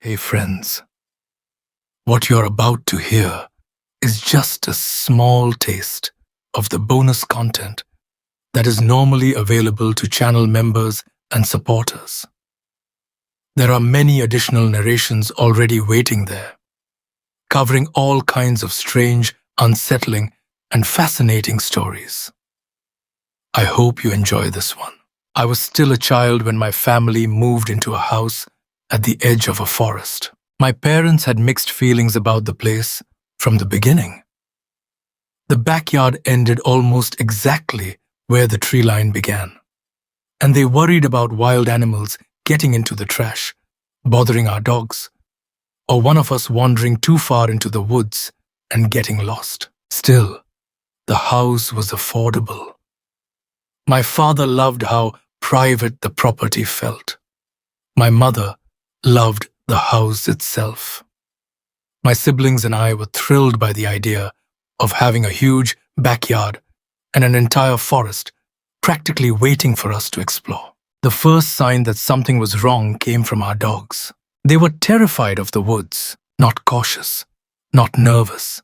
Hey friends, what you're about to hear is just a small taste of the bonus content that is normally available to channel members and supporters. There are many additional narrations already waiting there, covering all kinds of strange, unsettling, and fascinating stories. I hope you enjoy this one. I was still a child when my family moved into a house at the edge of a forest. My parents had mixed feelings about the place from the beginning. The backyard ended almost exactly where the tree line began, and they worried about wild animals getting into the trash, bothering our dogs, or one of us wandering too far into the woods and getting lost. Still, the house was affordable. My father loved how private the property felt. My mother loved the house itself. My siblings and I were thrilled by the idea of having a huge backyard and an entire forest practically waiting for us to explore. The first sign that something was wrong came from our dogs. They were terrified of the woods, not cautious, not nervous.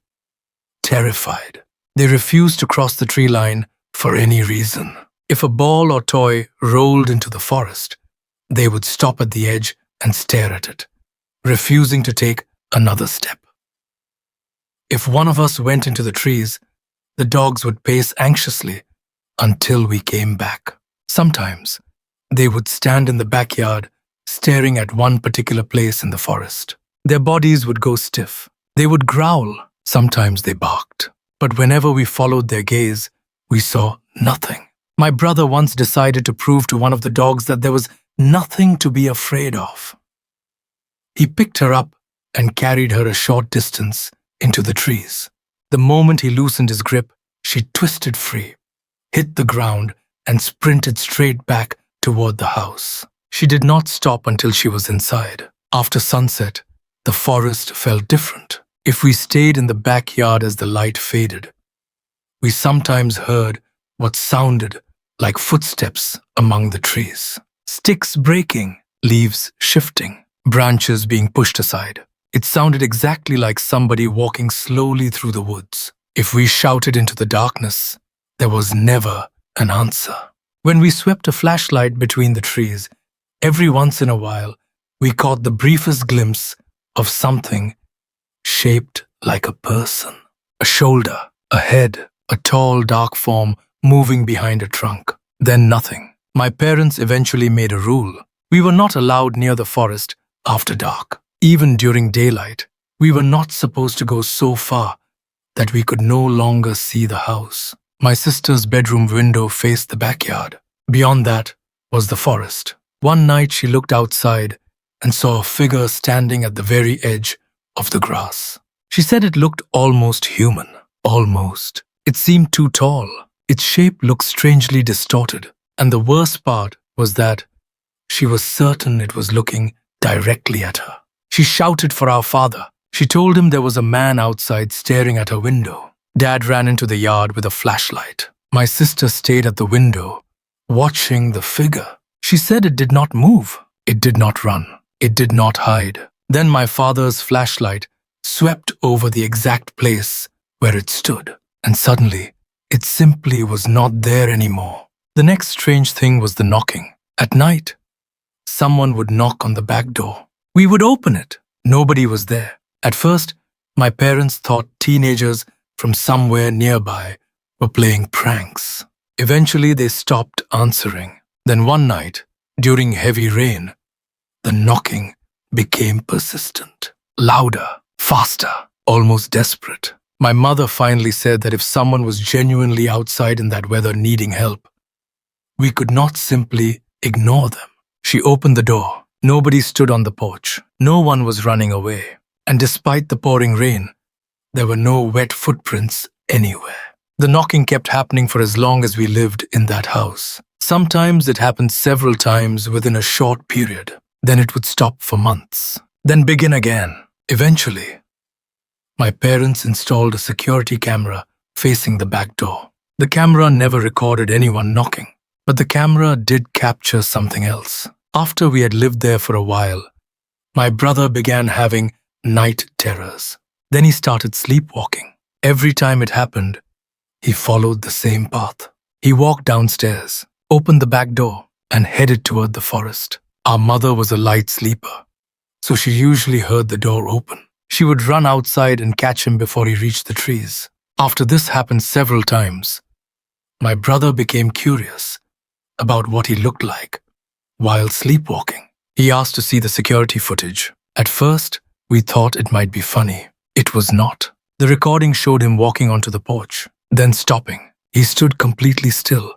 Terrified. They refused to cross the tree line for any reason. If a ball or toy rolled into the forest, they would stop at the edge and stare at it, refusing to take another step. If one of us went into the trees, the dogs would pace anxiously until we came back. Sometimes, they would stand in the backyard, staring at one particular place in the forest. Their bodies would go stiff. They would growl. Sometimes they barked. But whenever we followed their gaze, we saw nothing. My brother once decided to prove to one of the dogs that there was nothing to be afraid of. He picked her up and carried her a short distance into the trees. The moment he loosened his grip, she twisted free, hit the ground, and sprinted straight back toward the house. She did not stop until she was inside. After sunset, the forest felt different. If we stayed in the backyard as the light faded, we sometimes heard what sounded like footsteps among the trees. Sticks breaking, leaves shifting, branches being pushed aside. It sounded exactly like somebody walking slowly through the woods. If we shouted into the darkness, there was never an answer. When we swept a flashlight between the trees, every once in a while, we caught the briefest glimpse of something shaped like a person. A shoulder, a head, a tall, dark form moving behind a trunk. Then nothing. My parents eventually made a rule. We were not allowed near the forest after dark. Even during daylight, we were not supposed to go so far that we could no longer see the house. My sister's bedroom window faced the backyard. Beyond that was the forest. One night she looked outside and saw a figure standing at the very edge of the grass. She said it looked almost human. Almost. It seemed too tall. Its shape looked strangely distorted. And the worst part was that she was certain it was looking directly at her. She shouted for our father. She told him there was a man outside staring at her window. Dad ran into the yard with a flashlight. My sister stayed at the window, watching the figure. She said it did not move. It did not run. It did not hide. Then my father's flashlight swept over the exact place where it stood. And suddenly, it simply was not there anymore. The next strange thing was the knocking. At night, someone would knock on the back door. We would open it. Nobody was there. At first, my parents thought teenagers from somewhere nearby were playing pranks. Eventually, they stopped answering. Then one night, during heavy rain, the knocking became persistent. Louder, faster, almost desperate. My mother finally said that if someone was genuinely outside in that weather needing help, we could not simply ignore them. She opened the door. Nobody stood on the porch. No one was running away. And despite the pouring rain, there were no wet footprints anywhere. The knocking kept happening for as long as we lived in that house. Sometimes it happened several times within a short period. Then it would stop for months. Then begin again. Eventually, my parents installed a security camera facing the back door. The camera never recorded anyone knocking, but the camera did capture something else. After we had lived there for a while, My brother began having night terrors. Then he started sleepwalking. Every time it happened, he followed the same path. He walked downstairs, opened the back door, and headed toward the forest. Our mother was a light sleeper, so she usually heard the door open. She would run outside and catch him before he reached the trees. After this happened several times, my brother became curious about what he looked like while sleepwalking. He asked to see the security footage. At first, we thought it might be funny. It was not. The recording showed him walking onto the porch, then stopping. He stood completely still,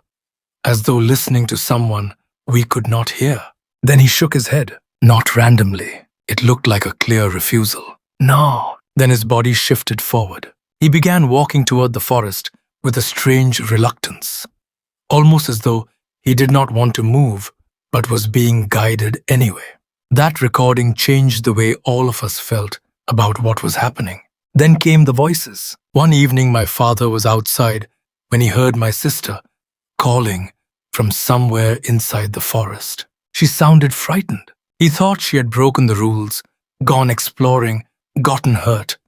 as though listening to someone we could not hear. Then he shook his head, not randomly. It looked like a clear refusal. No. Then his body shifted forward. He began walking toward the forest with a strange reluctance, almost as though he did not want to move but was being guided anyway. That recording changed the way all of us felt about what was happening. Then came the voices. One evening, my father was outside when he heard my sister calling from somewhere inside the forest. She sounded frightened. He thought she had broken the rules, gone exploring, gotten hurt,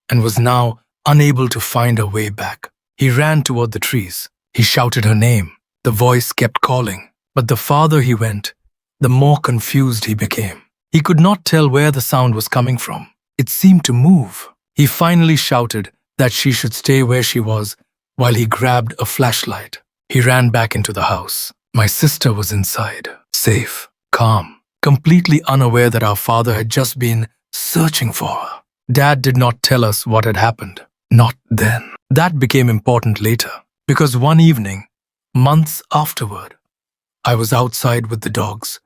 and was now unable to find her way back. He ran toward the trees. He shouted her name. The voice kept calling, but the farther he went, the more confused he became. He could not tell where the sound was coming from. It seemed to move. He finally shouted that she should stay where she was while he grabbed a flashlight. He ran back into the house. My sister was inside, safe, calm, completely unaware that our father had just been searching for her. Dad did not tell us what had happened. Not then. That became important later, because one evening, months afterward, I was outside with the dogs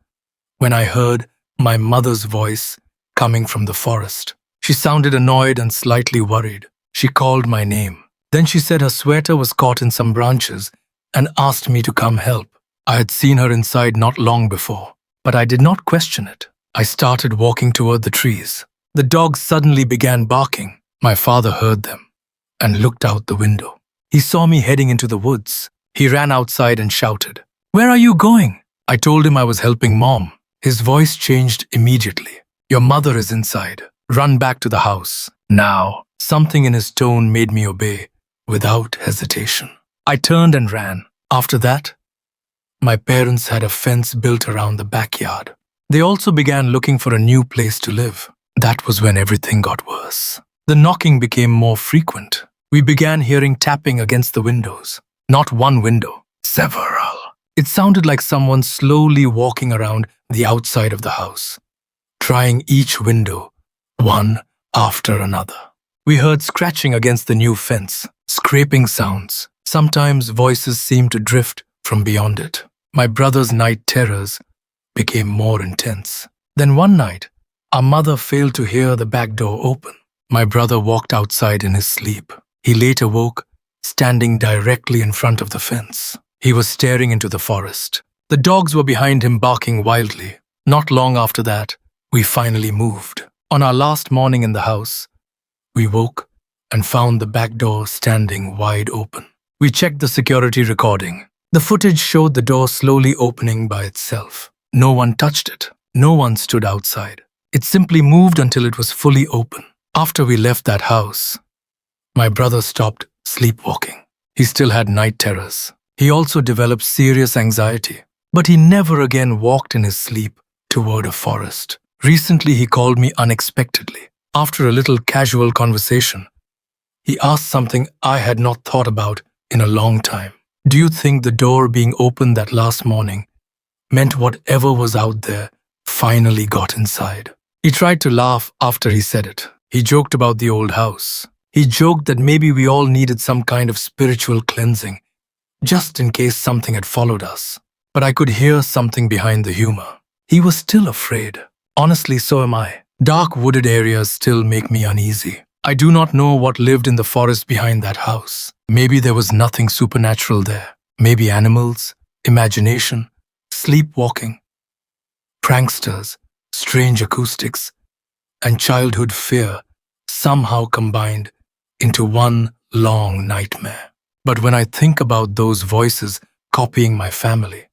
when I heard my mother's voice coming from the forest. She sounded annoyed and slightly worried. She called my name. Then she said her sweater was caught in some branches and asked me to come help. I had seen her inside not long before, but I did not question it. I started walking toward the trees. The dogs suddenly began barking. My father heard them and looked out the window. He saw me heading into the woods. He ran outside and shouted, "Where are you going?" I told him I was helping Mom. His voice changed immediately. "Your mother is inside. Run back to the house now." Something in his tone made me obey without hesitation. I turned and ran. After that, my parents had a fence built around the backyard. They also began looking for a new place to live. That was when everything got worse. The knocking became more frequent. We began hearing tapping against the windows. Not one window, several. It sounded like someone slowly walking around the outside of the house, trying each window, one after another. We heard scratching against the new fence, scraping sounds. Sometimes voices seemed to drift from beyond it. My brother's night terrors became more intense. Then one night, our mother failed to hear the back door open. My brother walked outside in his sleep. He later woke, standing directly in front of the fence. He was staring into the forest. The dogs were behind him barking wildly. Not long after that, we finally moved. On our last morning in the house, we woke and found the back door standing wide open. We checked the security recording. The footage showed the door slowly opening by itself. No one touched it. No one stood outside. It simply moved until it was fully open. After we left that house, my brother stopped sleepwalking. He still had night terrors. He also developed serious anxiety, but he never again walked in his sleep toward a forest. Recently, he called me unexpectedly. After a little casual conversation, he asked something I had not thought about in a long time. Do you think the door being open that last morning meant whatever was out there finally got inside? He tried to laugh after he said it. He joked about the old house. He joked that maybe we all needed some kind of spiritual cleansing, just in case something had followed us. But I could hear something behind the humor. He was still afraid. Honestly, so am I. Dark wooded areas still make me uneasy. I do not know what lived in the forest behind that house. Maybe there was nothing supernatural there. Maybe animals, imagination, sleepwalking, pranksters, strange acoustics, and childhood fear somehow combined into one long nightmare. But when I think about those voices copying my family,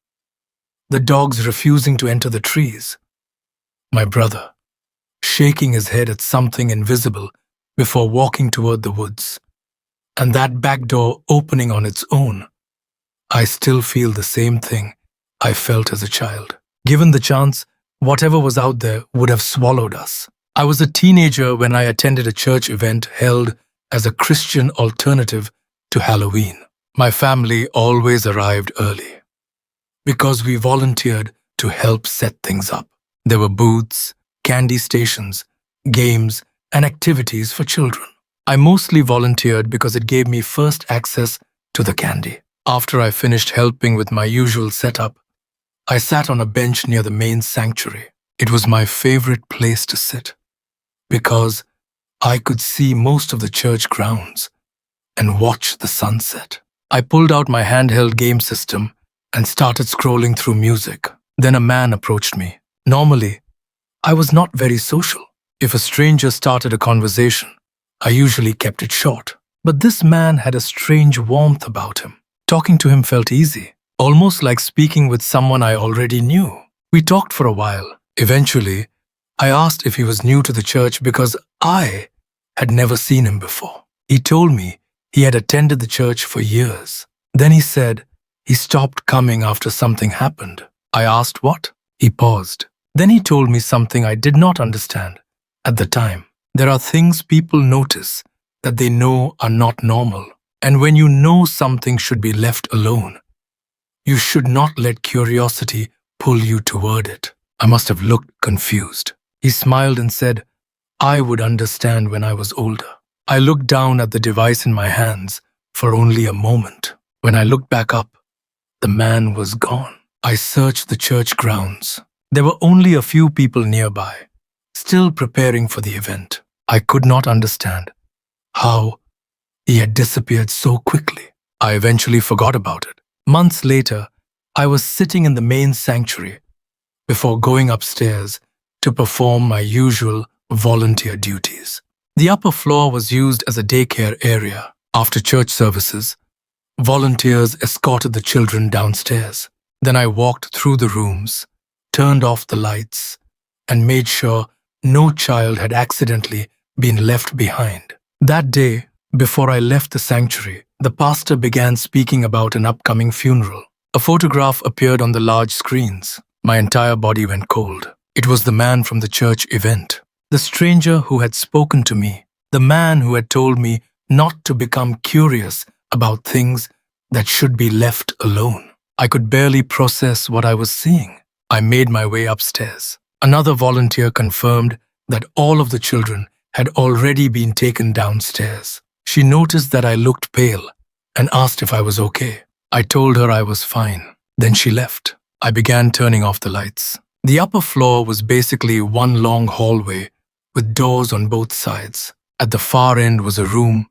the dogs refusing to enter the trees, my brother shaking his head at something invisible before walking toward the woods. And that back door opening on its own. I still feel the same thing I felt as a child. Given the chance, whatever was out there would have swallowed us. I was a teenager when I attended a church event held as a Christian alternative to Halloween. My family always arrived early because we volunteered to help set things up. There were booths, candy stations, games, and activities for children. I mostly volunteered because it gave me first access to the candy. After I finished helping with my usual setup, I sat on a bench near the main sanctuary. It was my favorite place to sit because I could see most of the church grounds and watch the sunset. I pulled out my handheld game system and started scrolling through music. Then a man approached me. Normally, I was not very social. If a stranger started a conversation, I usually kept it short. But this man had a strange warmth about him. Talking to him felt easy, almost like speaking with someone I already knew. We talked for a while. Eventually, I asked if he was new to the church because I had never seen him before. He told me he had attended the church for years. Then he said he stopped coming after something happened. I asked what? He paused. Then he told me something I did not understand at the time. There are things people notice that they know are not normal. And when you know something should be left alone, you should not let curiosity pull you toward it. I must have looked confused. He smiled and said, I would understand when I was older. I looked down at the device in my hands for only a moment. When I looked back up, the man was gone. I searched the church grounds. There were only a few people nearby, still preparing for the event. I could not understand how he had disappeared so quickly. I eventually forgot about it. Months later, I was sitting in the main sanctuary before going upstairs to perform my usual volunteer duties. The upper floor was used as a daycare area. After church services, volunteers escorted the children downstairs. Then I walked through the rooms, turned off the lights, and made sure no child had accidentally been left behind. That day, before I left the sanctuary, the pastor began speaking about an upcoming funeral. A photograph appeared on the large screens. My entire body went cold. It was the man from the church event. The stranger who had spoken to me. The man who had told me not to become curious about things that should be left alone. I could barely process what I was seeing. I made my way upstairs. Another volunteer confirmed that all of the children had already been taken downstairs. She noticed that I looked pale and asked if I was okay. I told her I was fine. Then she left. I began turning off the lights. The upper floor was basically one long hallway with doors on both sides. At the far end was a room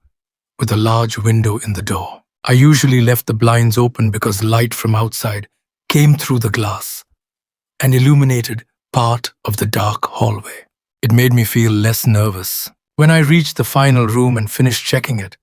with a large window in the door. I usually left the blinds open because light from outside came through the glass and illuminated part of the dark hallway. It made me feel less nervous. When I reached the final room and finished checking it,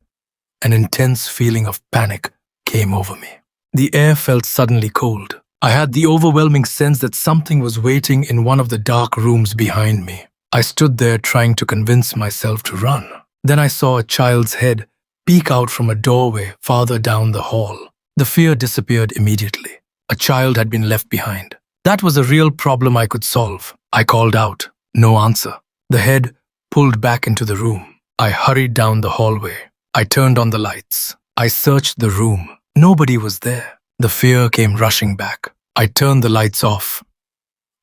an intense feeling of panic came over me. The air felt suddenly cold. I had the overwhelming sense that something was waiting in one of the dark rooms behind me. I stood there trying to convince myself to run. Then I saw a child's head peek out from a doorway farther down the hall. The fear disappeared immediately. A child had been left behind. That was a real problem I could solve. I called out. No answer. The head pulled back into the room. I hurried down the hallway. I turned on the lights. I searched the room. Nobody was there. The fear came rushing back. I turned the lights off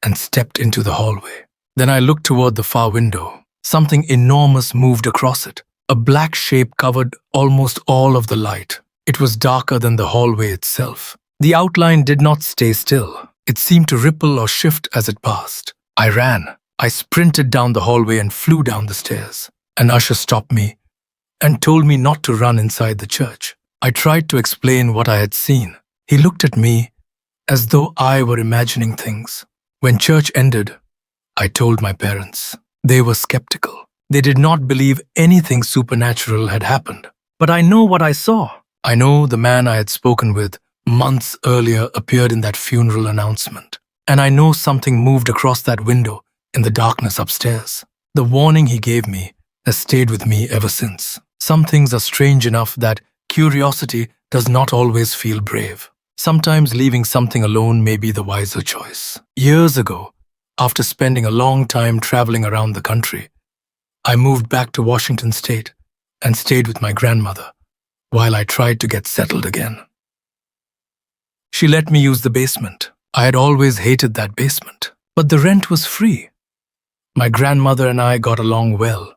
and stepped into the hallway. Then I looked toward the far window. Something enormous moved across it. A black shape covered almost all of the light. It was darker than the hallway itself. The outline did not stay still. It seemed to ripple or shift as it passed. I ran. I sprinted down the hallway and flew down the stairs. An usher stopped me and told me not to run inside the church. I tried to explain what I had seen. He looked at me as though I were imagining things. When church ended, I told my parents. They were skeptical. They did not believe anything supernatural had happened. But I know what I saw. I know the man I had spoken with months earlier appeared in that funeral announcement. And I know something moved across that window in the darkness upstairs. The warning he gave me has stayed with me ever since. Some things are strange enough that curiosity does not always feel brave. Sometimes leaving something alone may be the wiser choice. Years ago, after spending a long time traveling around the country, I moved back to Washington State and stayed with my grandmother while I tried to get settled again. She let me use the basement. I had always hated that basement, but the rent was free. My grandmother and I got along well,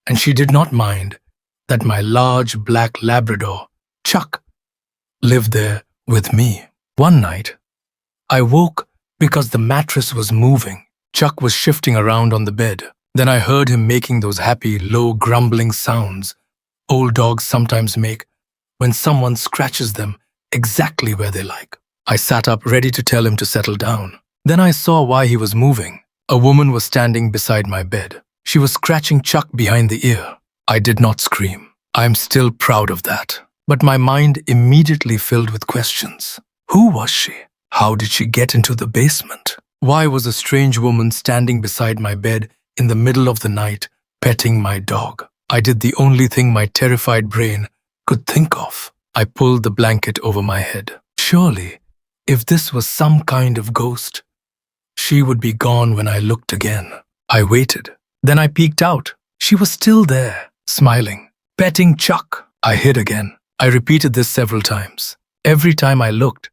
and she did not mind that my large black Labrador, Chuck, lived there with me. One night, I woke because the mattress was moving. Chuck was shifting around on the bed. Then I heard him making those happy, low, grumbling sounds old dogs sometimes make when someone scratches them exactly where they like. I sat up ready to tell him to settle down. Then I saw why he was moving. A woman was standing beside my bed. She was scratching Chuck behind the ear. I did not scream. I am still proud of that. But my mind immediately filled with questions. Who was she? How did she get into the basement? Why was a strange woman standing beside my bed in the middle of the night, petting my dog? I did the only thing my terrified brain could think of. I pulled the blanket over my head. Surely, if this was some kind of ghost, she would be gone when I looked again. I waited. Then I peeked out. She was still there, smiling, petting Chuck. I hid again. I repeated this several times. Every time I looked,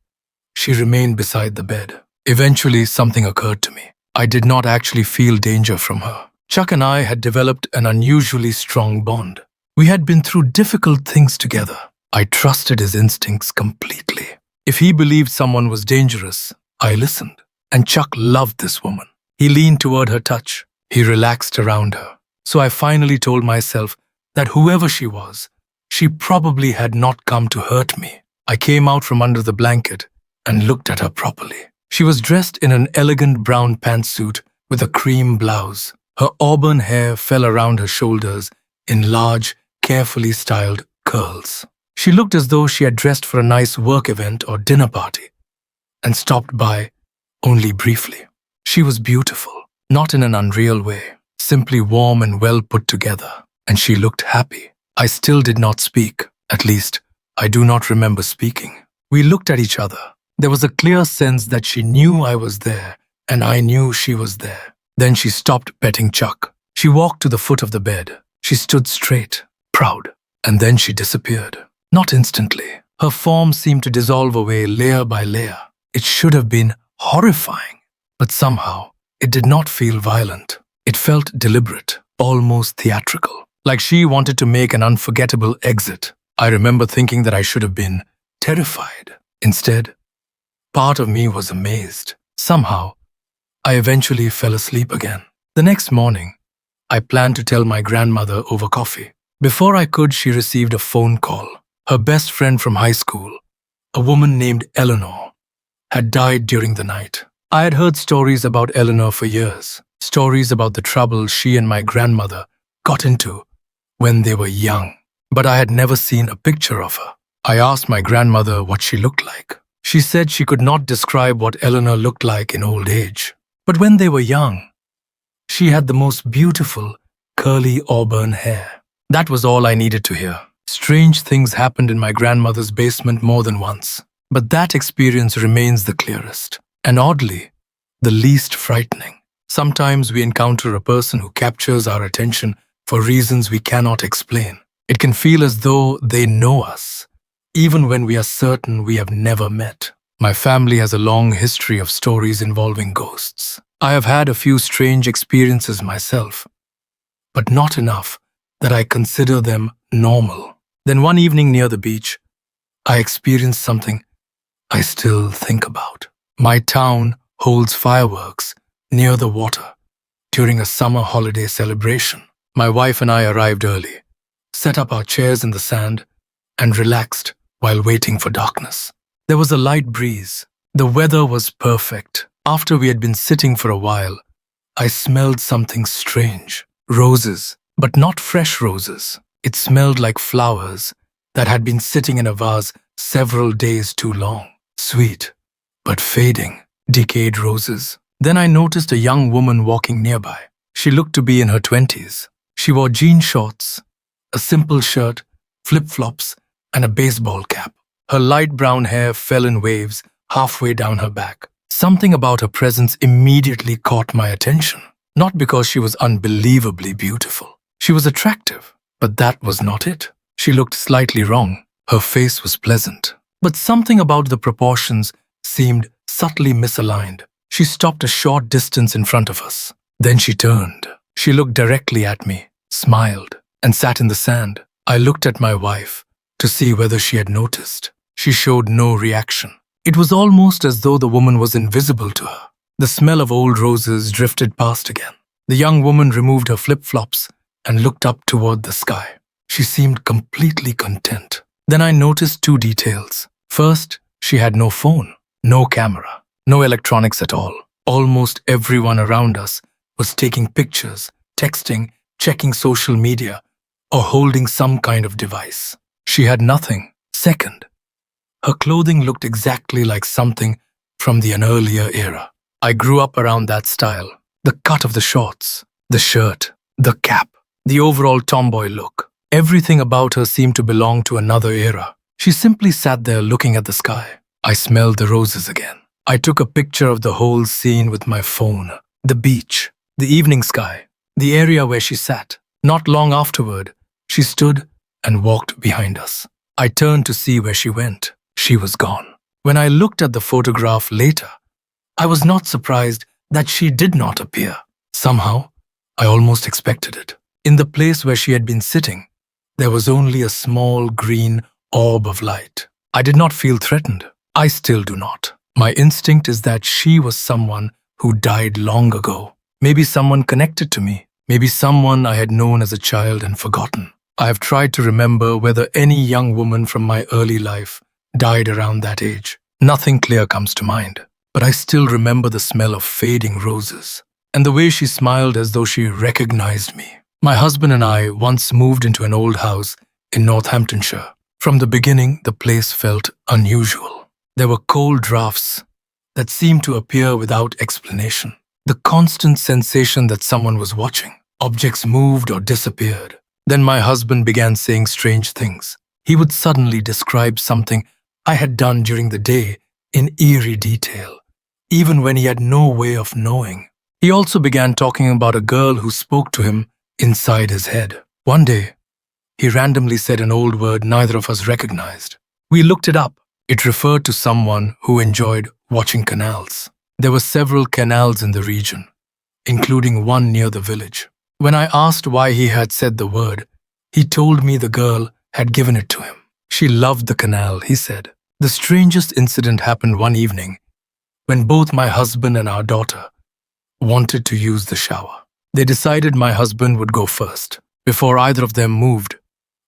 she remained beside the bed. Eventually, something occurred to me. I did not actually feel danger from her. Chuck and I had developed an unusually strong bond. We had been through difficult things together. I trusted his instincts completely. If he believed someone was dangerous, I listened. And Chuck loved this woman. He leaned toward her touch. He relaxed around her. So I finally told myself that whoever she was, she probably had not come to hurt me. I came out from under the blanket and looked at her properly. She was dressed in an elegant brown pantsuit with a cream blouse. Her auburn hair fell around her shoulders in large, carefully styled curls. She looked as though she had dressed for a nice work event or dinner party and stopped by only briefly. She was beautiful, not in an unreal way, simply warm and well put together, and she looked happy. I still did not speak. At least, I do not remember speaking. We looked at each other. There was a clear sense that she knew I was there, and I knew she was there. Then she stopped petting Chuck. She walked to the foot of the bed. She stood straight, proud, and then she disappeared. Not instantly. Her form seemed to dissolve away layer by layer. It should have been horrifying, but somehow it did not feel violent. It felt deliberate, almost theatrical, like she wanted to make an unforgettable exit. I remember thinking that I should have been terrified. Instead, part of me was amazed. Somehow, I eventually fell asleep again. The next morning, I planned to tell my grandmother over coffee. Before I could, she received a phone call. Her best friend from high school, a woman named Eleanor, had died during the night. I had heard stories about Eleanor for years, stories about the trouble she and my grandmother got into when they were young, but I had never seen a picture of her. I asked my grandmother what she looked like. She said she could not describe what Eleanor looked like in old age, but when they were young, she had the most beautiful, curly auburn hair. That was all I needed to hear. Strange things happened in my grandmother's basement more than once, but that experience remains the clearest, and oddly, the least frightening. Sometimes we encounter a person who captures our attention for reasons we cannot explain. It can feel as though they know us, even when we are certain we have never met. My family has a long history of stories involving ghosts. I have had a few strange experiences myself, but not enough that I consider them normal. Then one evening near the beach, I experienced something I still think about. My town holds fireworks near the water during a summer holiday celebration. My wife and I arrived early, set up our chairs in the sand, and relaxed while waiting for darkness. There was a light breeze. The weather was perfect. After we had been sitting for a while, I smelled something strange. Roses, but not fresh roses. It smelled like flowers that had been sitting in a vase several days too long. Sweet, but fading, decayed roses. Then I noticed a young woman walking nearby. She looked to be in her 20s. She wore jean shorts, a simple shirt, flip-flops, and a baseball cap. Her light brown hair fell in waves halfway down her back. Something about her presence immediately caught my attention. Not because she was unbelievably beautiful. She was attractive, but that was not it. She looked slightly wrong. Her face was pleasant, but something about the proportions seemed subtly misaligned. She stopped a short distance in front of us. Then she turned. She looked directly at me, smiled, and sat in the sand. I looked at my wife to see whether she had noticed. She showed no reaction. It was almost as though the woman was invisible to her. The smell of old roses drifted past again. The young woman removed her flip-flops and looked up toward the sky. She seemed completely content. Then I noticed two details. First, she had no phone, no camera, no electronics at all. Almost everyone around us was taking pictures, texting, checking social media, or holding some kind of device. She had nothing. Second, her clothing looked exactly like something from an earlier era. I grew up around that style. The cut of the shorts, the shirt, the cap, the overall tomboy look. Everything about her seemed to belong to another era. She simply sat there looking at the sky. I smelled the roses again. I took a picture of the whole scene with my phone. The beach, the evening sky, the area where she sat. Not long afterward, she stood and walked behind us. I turned to see where she went. She was gone. When I looked at the photograph later, I was not surprised that she did not appear. Somehow, I almost expected it. In the place where she had been sitting, there was only a small green orb of light. I did not feel threatened. I still do not. My instinct is that she was someone who died long ago. Maybe someone connected to me. Maybe someone I had known as a child and forgotten. I have tried to remember whether any young woman from my early life died around that age. Nothing clear comes to mind, but I still remember the smell of fading roses and the way she smiled as though she recognized me. My husband and I once moved into an old house in Northamptonshire. From the beginning, the place felt unusual. There were cold drafts that seemed to appear without explanation. The constant sensation that someone was watching. Objects moved or disappeared. Then my husband began saying strange things. He would suddenly describe something I had done during the day in eerie detail, even when he had no way of knowing. He also began talking about a girl who spoke to him inside his head. One day, he randomly said an old word neither of us recognized. We looked it up. It referred to someone who enjoyed watching canals. There were several canals in the region, including one near the village. When I asked why he had said the word, he told me the girl had given it to him. She loved the canal, he said. The strangest incident happened one evening when both my husband and our daughter wanted to use the shower. They decided my husband would go first. Before either of them moved,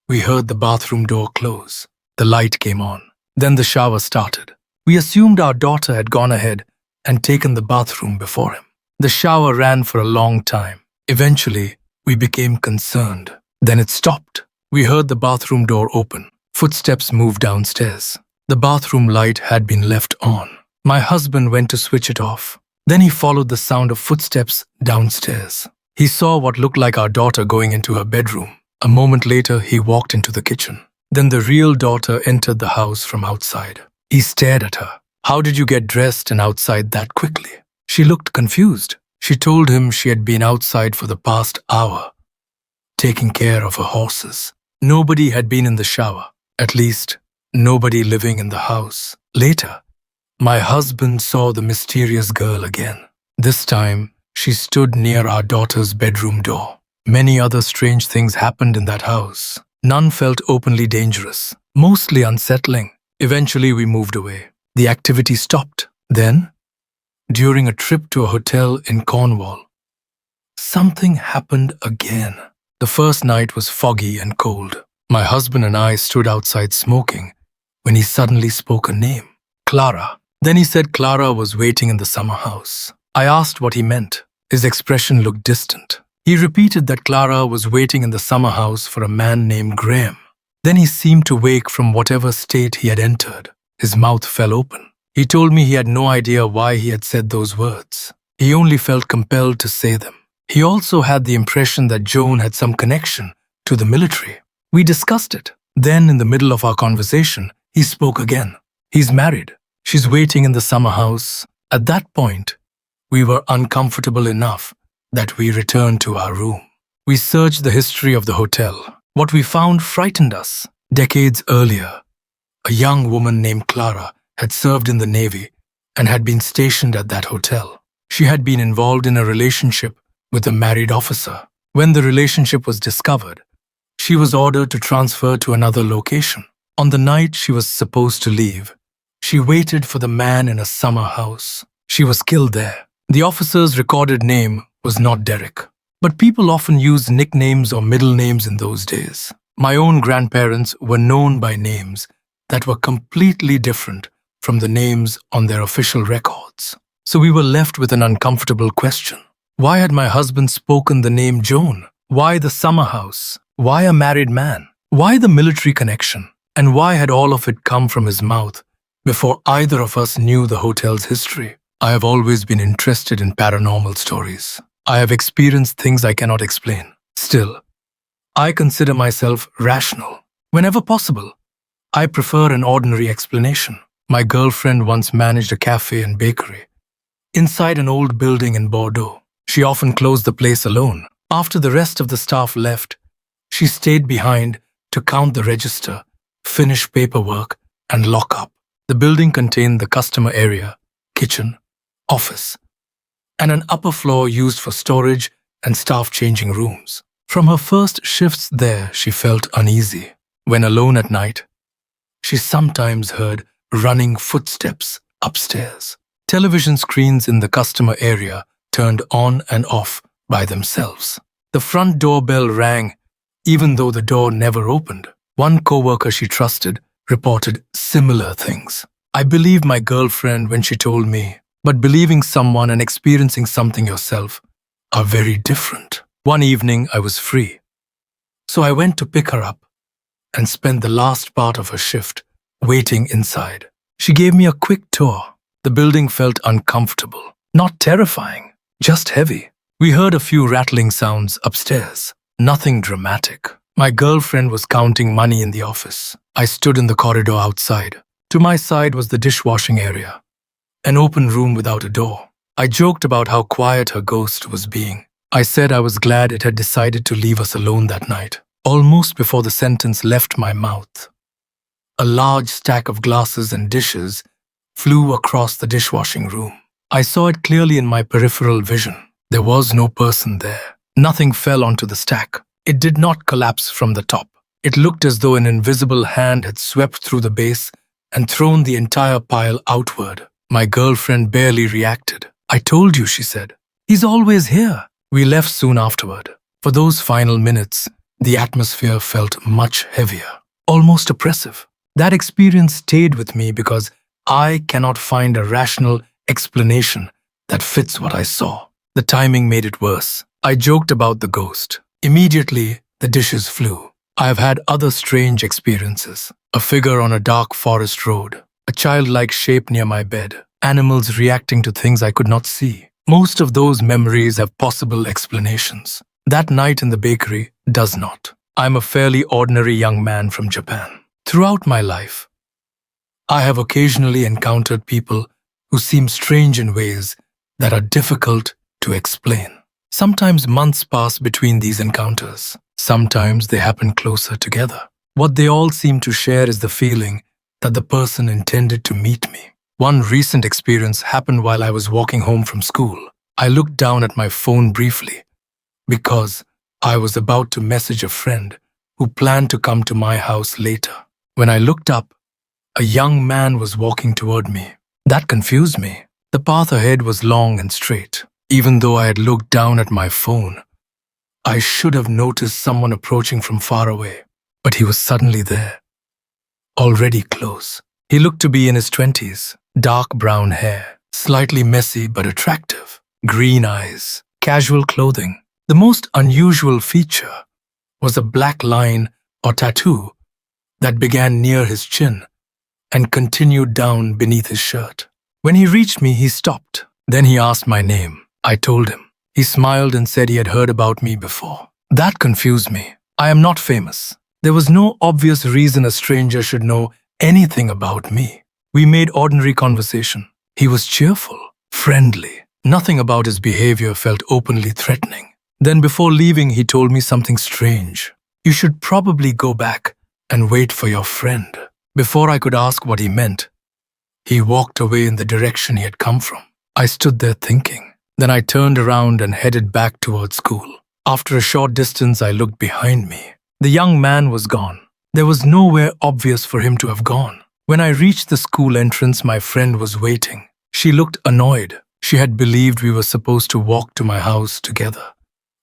we heard the bathroom door close. The light came on. Then the shower started. We assumed our daughter had gone ahead and taken the bathroom before him. The shower ran for a long time. Eventually, we became concerned. Then it stopped. We heard the bathroom door open. Footsteps moved downstairs. The bathroom light had been left on. My husband went to switch it off. Then he followed the sound of footsteps downstairs. He saw what looked like our daughter going into her bedroom. A moment later, he walked into the kitchen. Then the real daughter entered the house from outside. He stared at her. "How did you get dressed and outside that quickly?" She looked confused. She told him she had been outside for the past hour, taking care of her horses. Nobody had been in the shower. At least, nobody living in the house. Later, my husband saw the mysterious girl again. This time, she stood near our daughter's bedroom door. Many other strange things happened in that house. None felt openly dangerous, mostly unsettling. Eventually, we moved away. The activity stopped. Then, during a trip to a hotel in Cornwall, something happened again. The first night was foggy and cold. My husband and I stood outside smoking when he suddenly spoke a name, Clara. Then he said Clara was waiting in the summer house. I asked what he meant. His expression looked distant. He repeated that Clara was waiting in the summer house for a man named Graham. Then he seemed to wake from whatever state he had entered. His mouth fell open. He told me he had no idea why he had said those words. He only felt compelled to say them. He also had the impression that Joan had some connection to the military. We discussed it. Then, in the middle of our conversation, he spoke again. He's married. She's waiting in the summer house. At that point, we were uncomfortable enough that we returned to our room. We searched the history of the hotel. What we found frightened us. Decades earlier, a young woman named Clara had served in the Navy and had been stationed at that hotel. She had been involved in a relationship with a married officer. When the relationship was discovered, she was ordered to transfer to another location. On the night she was supposed to leave, she waited for the man in a summer house. She was killed there. The officer's recorded name was not Derek, but people often used nicknames or middle names in those days. My own grandparents were known by names that were completely different from the names on their official records. So we were left with an uncomfortable question. Why had my husband spoken the name Joan? Why the summer house? Why a married man? Why the military connection? And why had all of it come from his mouth before either of us knew the hotel's history? I have always been interested in paranormal stories. I have experienced things I cannot explain. Still, I consider myself rational. Whenever possible, I prefer an ordinary explanation. My girlfriend once managed a cafe and bakery inside an old building in Bordeaux. She often closed the place alone. After the rest of the staff left, she stayed behind to count the register, finish paperwork, and lock up. The building contained the customer area, kitchen, office, and an upper floor used for storage and staff changing rooms. From her first shifts there, she felt uneasy. When alone at night, she sometimes heard running footsteps upstairs. Television screens in the customer area turned on and off by themselves. The front doorbell rang, even though the door never opened. One coworker she trusted reported similar things. I believed my girlfriend when she told me, but believing someone and experiencing something yourself are very different. One evening, I was free, so I went to pick her up and spent the last part of her shift waiting inside. She gave me a quick tour. The building felt uncomfortable, not terrifying, just heavy. We heard a few rattling sounds upstairs, nothing dramatic. My girlfriend was counting money in the office. I stood in the corridor outside. To my side was the dishwashing area, an open room without a door. I joked about how quiet her ghost was being. I said I was glad it had decided to leave us alone that night. Almost before the sentence left my mouth, a large stack of glasses and dishes flew across the dishwashing room. I saw it clearly in my peripheral vision. There was no person there. Nothing fell onto the stack. It did not collapse from the top. It looked as though an invisible hand had swept through the base and thrown the entire pile outward. My girlfriend barely reacted. "I told you," she said. "He's always here." We left soon afterward. For those final minutes, the atmosphere felt much heavier, almost oppressive. That experience stayed with me because I cannot find a rational explanation that fits what I saw. The timing made it worse. I joked about the ghost. Immediately, the dishes flew. I have had other strange experiences. A figure on a dark forest road, a childlike shape near my bed, animals reacting to things I could not see. Most of those memories have possible explanations. That night in the bakery does not. I'm a fairly ordinary young man from Japan. Throughout my life, I have occasionally encountered people who seem strange in ways that are difficult to explain. Sometimes months pass between these encounters. Sometimes they happen closer together. What they all seem to share is the feeling that the person intended to meet me. One recent experience happened while I was walking home from school. I looked down at my phone briefly because I was about to message a friend who planned to come to my house later. When I looked up, a young man was walking toward me. That confused me. The path ahead was long and straight. Even though I had looked down at my phone, I should have noticed someone approaching from far away. But he was suddenly there, already close. He looked to be in his 20s, dark brown hair, slightly messy but attractive, green eyes, casual clothing. The most unusual feature was a black line or tattoo that began near his chin and continued down beneath his shirt. When he reached me, he stopped. Then he asked my name. I told him. He smiled and said he had heard about me before. That confused me. I am not famous. There was no obvious reason a stranger should know anything about me. We made ordinary conversation. He was cheerful, friendly. Nothing about his behavior felt openly threatening. Then before leaving, he told me something strange. You should probably go back and wait for your friend. Before I could ask what he meant, he walked away in the direction he had come from. I stood there thinking. Then I turned around and headed back towards school. After a short distance, I looked behind me. The young man was gone. There was nowhere obvious for him to have gone. When I reached the school entrance, my friend was waiting. She looked annoyed. She had believed we were supposed to walk to my house together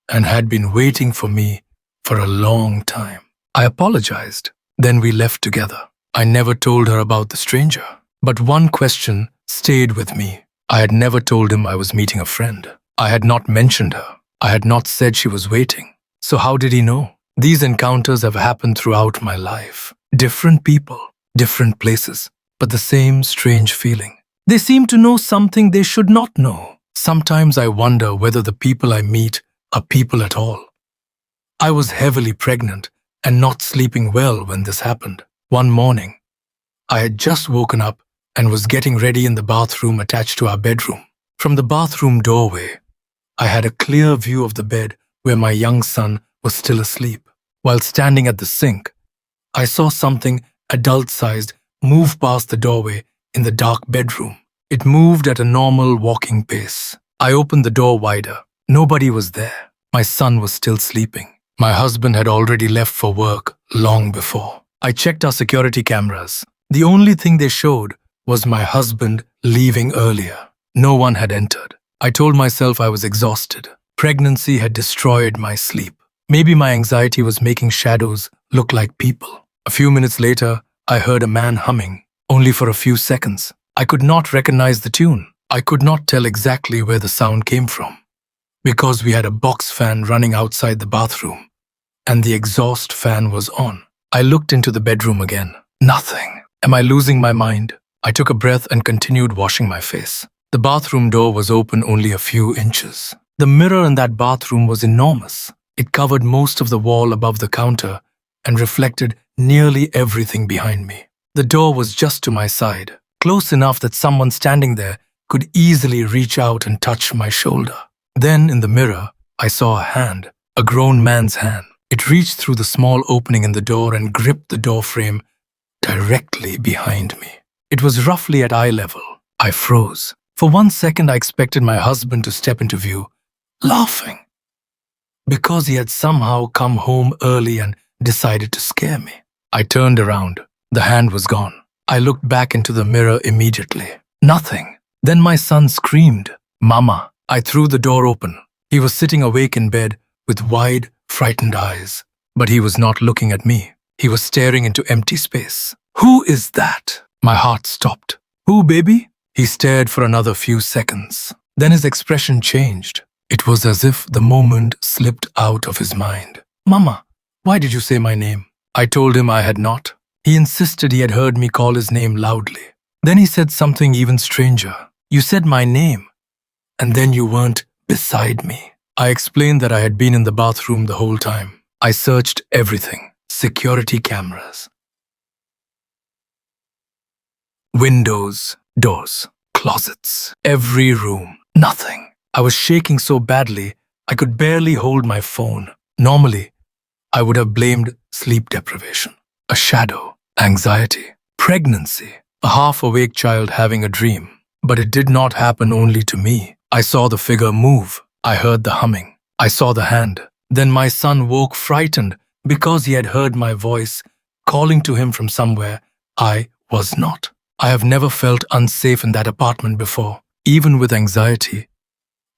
and had been waiting for me for a long time. I apologized. Then we left together. I never told her about the stranger. But one question stayed with me. I had never told him I was meeting a friend. I had not mentioned her. I had not said she was waiting. So how did he know? These encounters have happened throughout my life. Different people, different places, but the same strange feeling. They seem to know something they should not know. Sometimes I wonder whether the people I meet are people at all. I was heavily pregnant and not sleeping well when this happened. One morning, I had just woken up and was getting ready in the bathroom attached to our bedroom. From the bathroom doorway, I had a clear view of the bed where my young son was still asleep. While standing at the sink, I saw something adult-sized move past the doorway in the dark bedroom. It moved at a normal walking pace. I opened the door wider. Nobody was there. My son was still sleeping. My husband had already left for work long before. I checked our security cameras. The only thing they showed was my husband leaving earlier. No one had entered. I told myself I was exhausted. Pregnancy had destroyed my sleep. Maybe my anxiety was making shadows look like people. A few minutes later, I heard a man humming, only for a few seconds. I could not recognize the tune. I could not tell exactly where the sound came from, because we had a box fan running outside the bathroom, and the exhaust fan was on. I looked into the bedroom again. Nothing. Am I losing my mind? I took a breath and continued washing my face. The bathroom door was open only a few inches. The mirror in that bathroom was enormous. It covered most of the wall above the counter and reflected nearly everything behind me. The door was just to my side, close enough that someone standing there could easily reach out and touch my shoulder. Then, in the mirror, I saw a hand, a grown man's hand. It reached through the small opening in the door and gripped the door frame directly behind me. It was roughly at eye level. I froze. For 1 second, I expected my husband to step into view, laughing, because he had somehow come home early and decided to scare me. I turned around. The hand was gone. I looked back into the mirror immediately. Nothing. Then my son screamed, "Mama!" I threw the door open. He was sitting awake in bed with wide, frightened eyes. But he was not looking at me. He was staring into empty space. "Who is that?" My heart stopped. "Who, baby?" He stared for another few seconds. Then his expression changed. It was as if the moment slipped out of his mind. "Mama, why did you say my name?" I told him I had not. He insisted he had heard me call his name loudly. Then he said something even stranger. "You said my name, and then you weren't beside me." I explained that I had been in the bathroom the whole time. I searched everything. Security cameras, windows, doors, closets, every room. Nothing. I was shaking so badly, I could barely hold my phone. Normally, I would have blamed sleep deprivation, a shadow, anxiety, pregnancy, a half-awake child having a dream. But it did not happen only to me. I saw the figure move. I heard the humming. I saw the hand. Then my son woke frightened because he had heard my voice calling to him from somewhere. I was not. I have never felt unsafe in that apartment before, even with anxiety.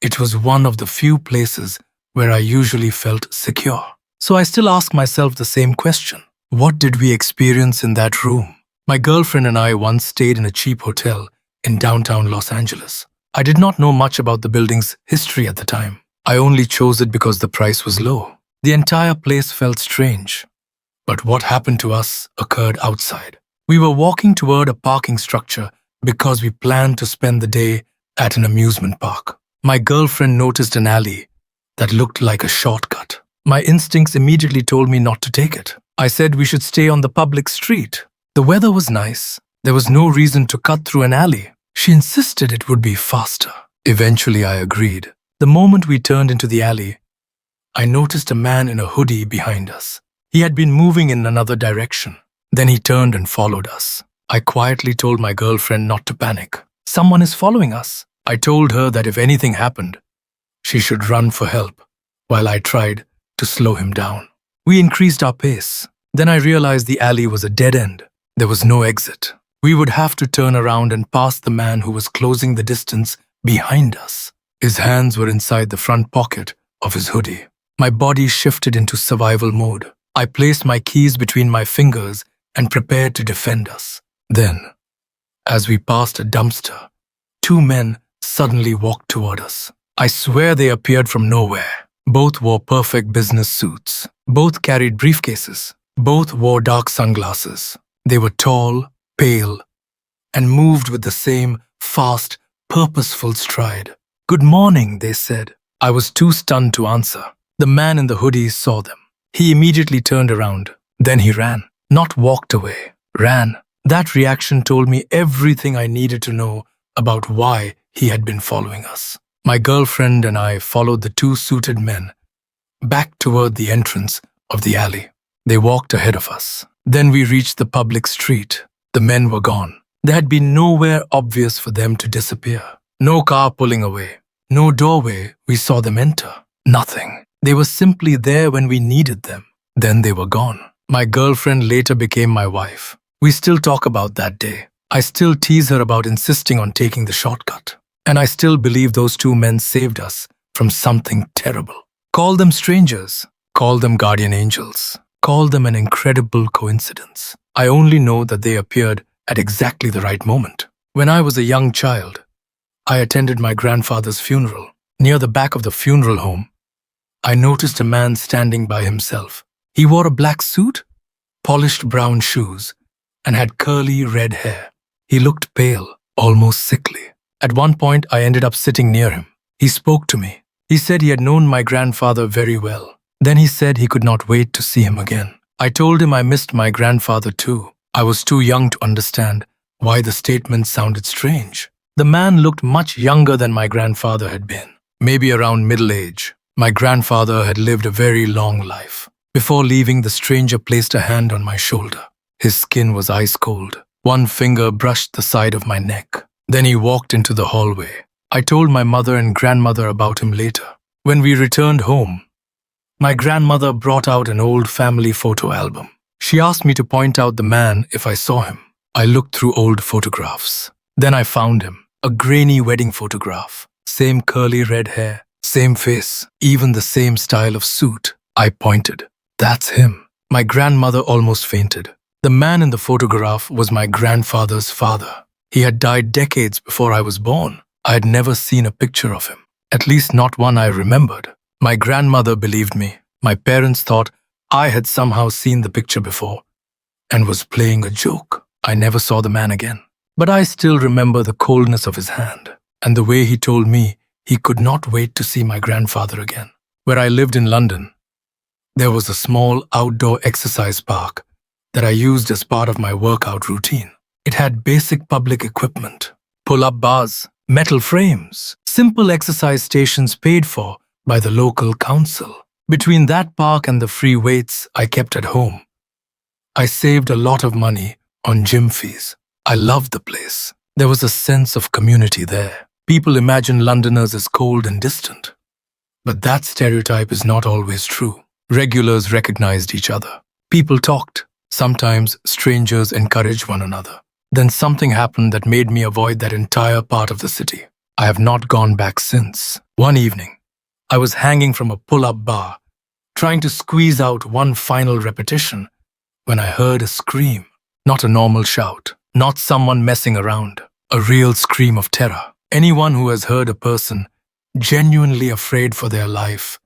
It was one of the few places where I usually felt secure. So I still ask myself the same question. What did we experience in that room? My girlfriend and I once stayed in a cheap hotel in downtown Los Angeles. I did not know much about the building's history at the time. I only chose it because the price was low. The entire place felt strange. But what happened to us occurred outside. We were walking toward a parking structure because we planned to spend the day at an amusement park. My girlfriend noticed an alley that looked like a shortcut. My instincts immediately told me not to take it. I said we should stay on the public street. The weather was nice. There was no reason to cut through an alley. She insisted it would be faster. Eventually, I agreed. The moment we turned into the alley, I noticed a man in a hoodie behind us. He had been moving in another direction. Then he turned and followed us. I quietly told my girlfriend not to panic. Someone is following us. I told her that if anything happened, she should run for help, while I tried to slow him down. We increased our pace. Then I realized the alley was a dead end. There was no exit. We would have to turn around and pass the man who was closing the distance behind us. His hands were inside the front pocket of his hoodie. My body shifted into survival mode. I placed my keys between my fingers and prepared to defend us. Then, as we passed a dumpster, two men suddenly walked toward us. I swear they appeared from nowhere. Both wore perfect business suits. Both carried briefcases. Both wore dark sunglasses. They were tall, pale, and moved with the same fast, purposeful stride. "Good morning," they said. I was too stunned to answer. The man in the hoodie saw them. He immediately turned around. Then he ran. Not walked away. Ran. That reaction told me everything I needed to know about why he had been following us. My girlfriend and I followed the two suited men back toward the entrance of the alley. They walked ahead of us. Then we reached the public street. The men were gone. There had been nowhere obvious for them to disappear. No car pulling away. No doorway we saw them enter. Nothing. They were simply there when we needed them. Then they were gone. My girlfriend later became my wife. We still talk about that day. I still tease her about insisting on taking the shortcut. And I still believe those two men saved us from something terrible. Call them strangers. Call them guardian angels. Call them an incredible coincidence. I only know that they appeared at exactly the right moment. When I was a young child, I attended my grandfather's funeral. Near the back of the funeral home, I noticed a man standing by himself. He wore a black suit, polished brown shoes, and had curly red hair. He looked pale, almost sickly. At one point, I ended up sitting near him. He spoke to me. He said he had known my grandfather very well. Then he said he could not wait to see him again. I told him I missed my grandfather too. I was too young to understand why the statement sounded strange. The man looked much younger than my grandfather had been, maybe around middle age. My grandfather had lived a very long life. Before leaving, the stranger placed a hand on my shoulder. His skin was ice cold. One finger brushed the side of my neck. Then he walked into the hallway. I told my mother and grandmother about him later. When we returned home, my grandmother brought out an old family photo album. She asked me to point out the man if I saw him. I looked through old photographs. Then I found him. A grainy wedding photograph. Same curly red hair. Same face. Even the same style of suit. I pointed. "That's him." My grandmother almost fainted. The man in the photograph was my grandfather's father. He had died decades before I was born. I had never seen a picture of him. At least not one I remembered. My grandmother believed me. My parents thought I had somehow seen the picture before and was playing a joke. I never saw the man again. But I still remember the coldness of his hand and the way he told me he could not wait to see my grandfather again. Where I lived in London, there was a small outdoor exercise park that I used as part of my workout routine. It had basic public equipment, pull-up bars, metal frames, simple exercise stations paid for by the local council. Between that park and the free weights I kept at home, I saved a lot of money on gym fees. I loved the place. There was a sense of community there. People imagine Londoners as cold and distant. But that stereotype is not always true. Regulars recognized each other. People talked. Sometimes strangers encouraged one another. Then something happened that made me avoid that entire part of the city. I have not gone back since. One evening, I was hanging from a pull-up bar, trying to squeeze out one final repetition, when I heard a scream. Not a normal shout, not someone messing around. A real scream of terror. Anyone who has heard a person genuinely afraid for their life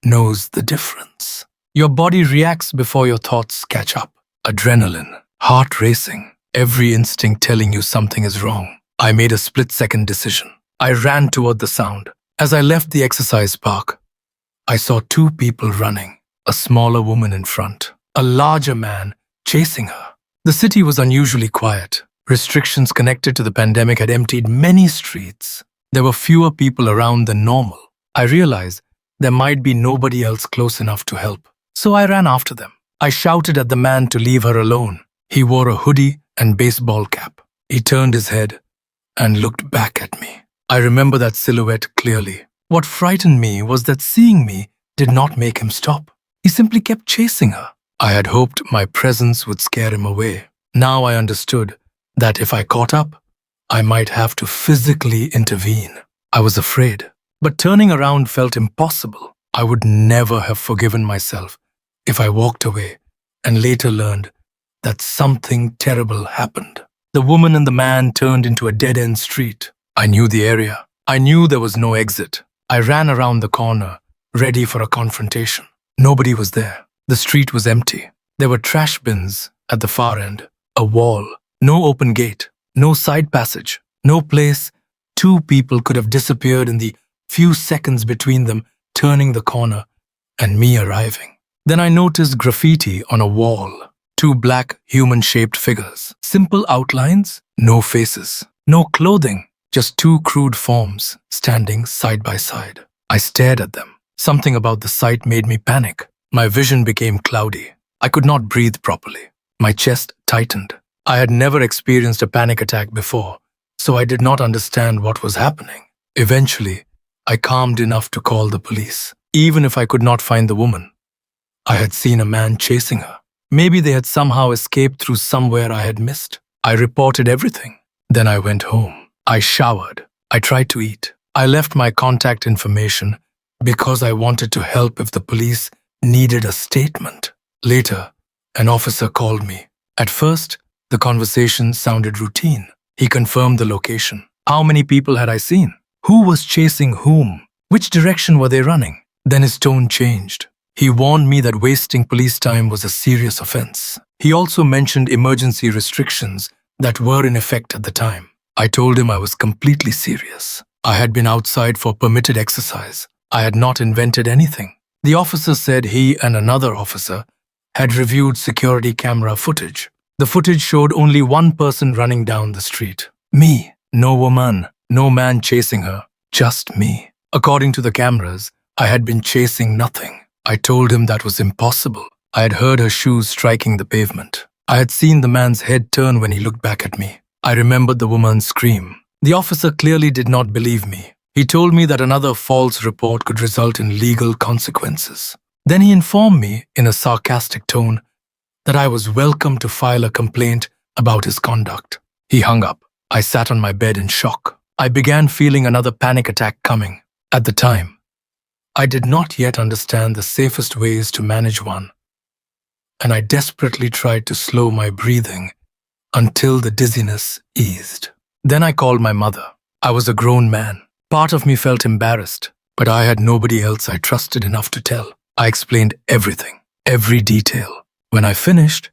knows the difference. Your body reacts before your thoughts catch up. Adrenaline, heart racing, every instinct telling you something is wrong. I made a split-second decision. I ran toward the sound. As I left the exercise park, I saw two people running, a smaller woman in front, a larger man chasing her. The city was unusually quiet. Restrictions connected to the pandemic had emptied many streets. There were fewer people around than normal. I realized there might be nobody else close enough to help, so I ran after them. I shouted at the man to leave her alone. He wore a hoodie and baseball cap. He turned his head and looked back at me. I remember that silhouette clearly. What frightened me was that seeing me did not make him stop. He simply kept chasing her. I had hoped my presence would scare him away. Now I understood that if I caught up, I might have to physically intervene. I was afraid, but turning around felt impossible. I would never have forgiven myself if I walked away and later learned that something terrible happened. The woman and the man turned into a dead-end street. I knew the area. I knew there was no exit. I ran around the corner, ready for a confrontation. Nobody was there. The street was empty. There were trash bins at the far end, a wall, no open gate, no side passage, no place two people could have disappeared in the few seconds between them turning the corner and me arriving. Then I noticed graffiti on a wall. Two black, human-shaped figures. Simple outlines, no faces, no clothing, just two crude forms standing side by side. I stared at them. Something about the sight made me panic. My vision became cloudy. I could not breathe properly. My chest tightened. I had never experienced a panic attack before, so I did not understand what was happening. Eventually, I calmed enough to call the police. Even if I could not find the woman, I had seen a man chasing her. Maybe they had somehow escaped through somewhere I had missed. I reported everything. Then I went home. I showered. I tried to eat. I left my contact information because I wanted to help if the police needed a statement. Later, an officer called me. At first, the conversation sounded routine. He confirmed the location. How many people had I seen? Who was chasing whom? Which direction were they running? Then his tone changed. He warned me that wasting police time was a serious offense. He also mentioned emergency restrictions that were in effect at the time. I told him I was completely serious. I had been outside for permitted exercise. I had not invented anything. The officer said he and another officer had reviewed security camera footage. The footage showed only one person running down the street. Me. No woman, no man chasing her, just me. According to the cameras, I had been chasing nothing. I told him that was impossible. I had heard her shoes striking the pavement. I had seen the man's head turn when he looked back at me. I remembered the woman's scream. The officer clearly did not believe me. He told me that another false report could result in legal consequences. Then he informed me, in a sarcastic tone, that I was welcome to file a complaint about his conduct. He hung up. I sat on my bed in shock. I began feeling another panic attack coming. At the time, I did not yet understand the safest ways to manage one, and I desperately tried to slow my breathing until the dizziness eased. Then I called my mother. I was a grown man. Part of me felt embarrassed, but I had nobody else I trusted enough to tell. I explained everything, every detail. When I finished,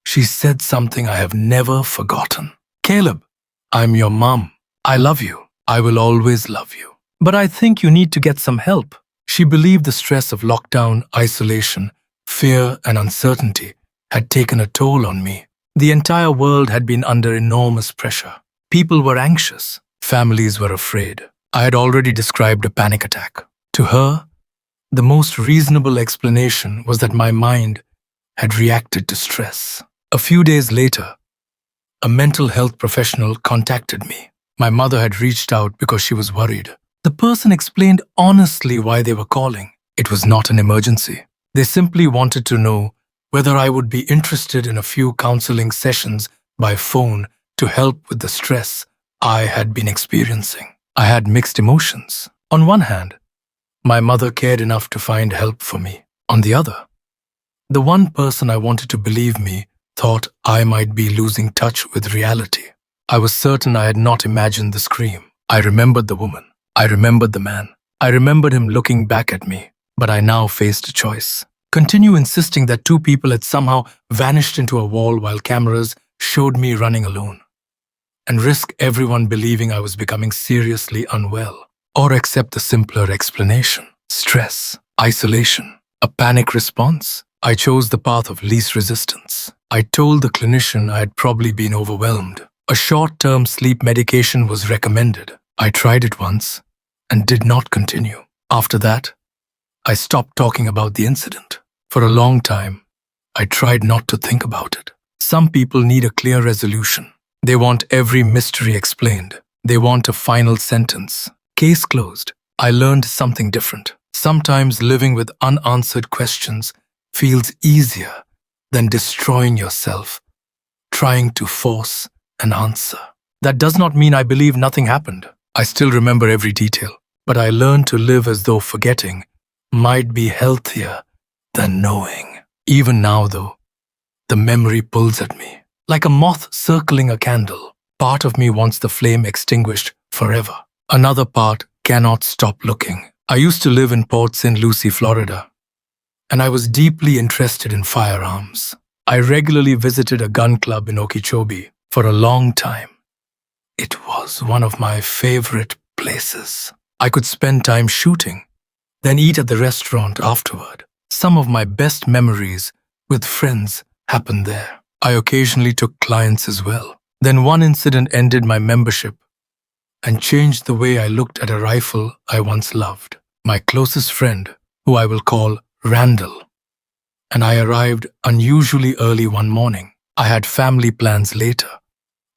she said something I have never forgotten. "Caleb, I'm your mom. I love you. I will always love you. But I think you need to get some help." She believed the stress of lockdown, isolation, fear, and uncertainty had taken a toll on me. The entire world had been under enormous pressure. People were anxious. Families were afraid. I had already described a panic attack. To her, the most reasonable explanation was that my mind had reacted to stress. A few days later, a mental health professional contacted me. My mother had reached out because she was worried. The person explained honestly why they were calling. It was not an emergency. They simply wanted to know whether I would be interested in a few counseling sessions by phone to help with the stress I had been experiencing. I had mixed emotions. On one hand, my mother cared enough to find help for me. On the other, the one person I wanted to believe me thought I might be losing touch with reality. I was certain I had not imagined the scream. I remembered the woman. I remembered the man. I remembered him looking back at me. But I now faced a choice. Continue insisting that two people had somehow vanished into a wall while cameras showed me running alone, and risk everyone believing I was becoming seriously unwell, or accept the simpler explanation: stress. Isolation. A panic response? I chose the path of least resistance. I told the clinician I had probably been overwhelmed. A short-term sleep medication was recommended. I tried it once and did not continue. After that, I stopped talking about the incident. For a long time, I tried not to think about it. Some people need a clear resolution. They want every mystery explained. They want a final sentence. Case closed. I learned something different. Sometimes living with unanswered questions feels easier than destroying yourself, trying to force an answer. That does not mean I believe nothing happened. I still remember every detail, but I learned to live as though forgetting might be healthier than knowing. Even now, though, the memory pulls at me. Like a moth circling a candle, part of me wants the flame extinguished forever. Another part cannot stop looking. I used to live in Port St. Lucie, Florida, and I was deeply interested in firearms. I regularly visited a gun club in Okeechobee for a long time. It was one of my favorite places. I could spend time shooting, then eat at the restaurant afterward. Some of my best memories with friends happened there. I occasionally took clients as well. Then one incident ended my membership and changed the way I looked at a rifle I once loved. My closest friend, who I will call Randall, and I arrived unusually early one morning. I had family plans later,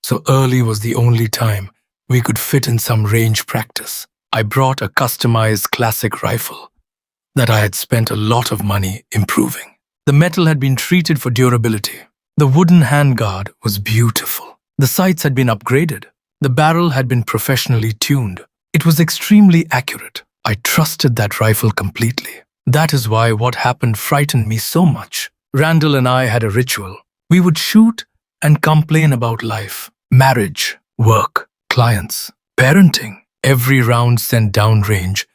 so early was the only time we could fit in some range practice. I brought a customized classic rifle that I had spent a lot of money improving. The metal had been treated for durability. The wooden handguard was beautiful. The sights had been upgraded. The barrel had been professionally tuned. It was extremely accurate. I trusted that rifle completely. That is why what happened frightened me so much. Randall and I had a ritual. We would shoot and complain about life, marriage, work, clients, parenting. Every round sent downrange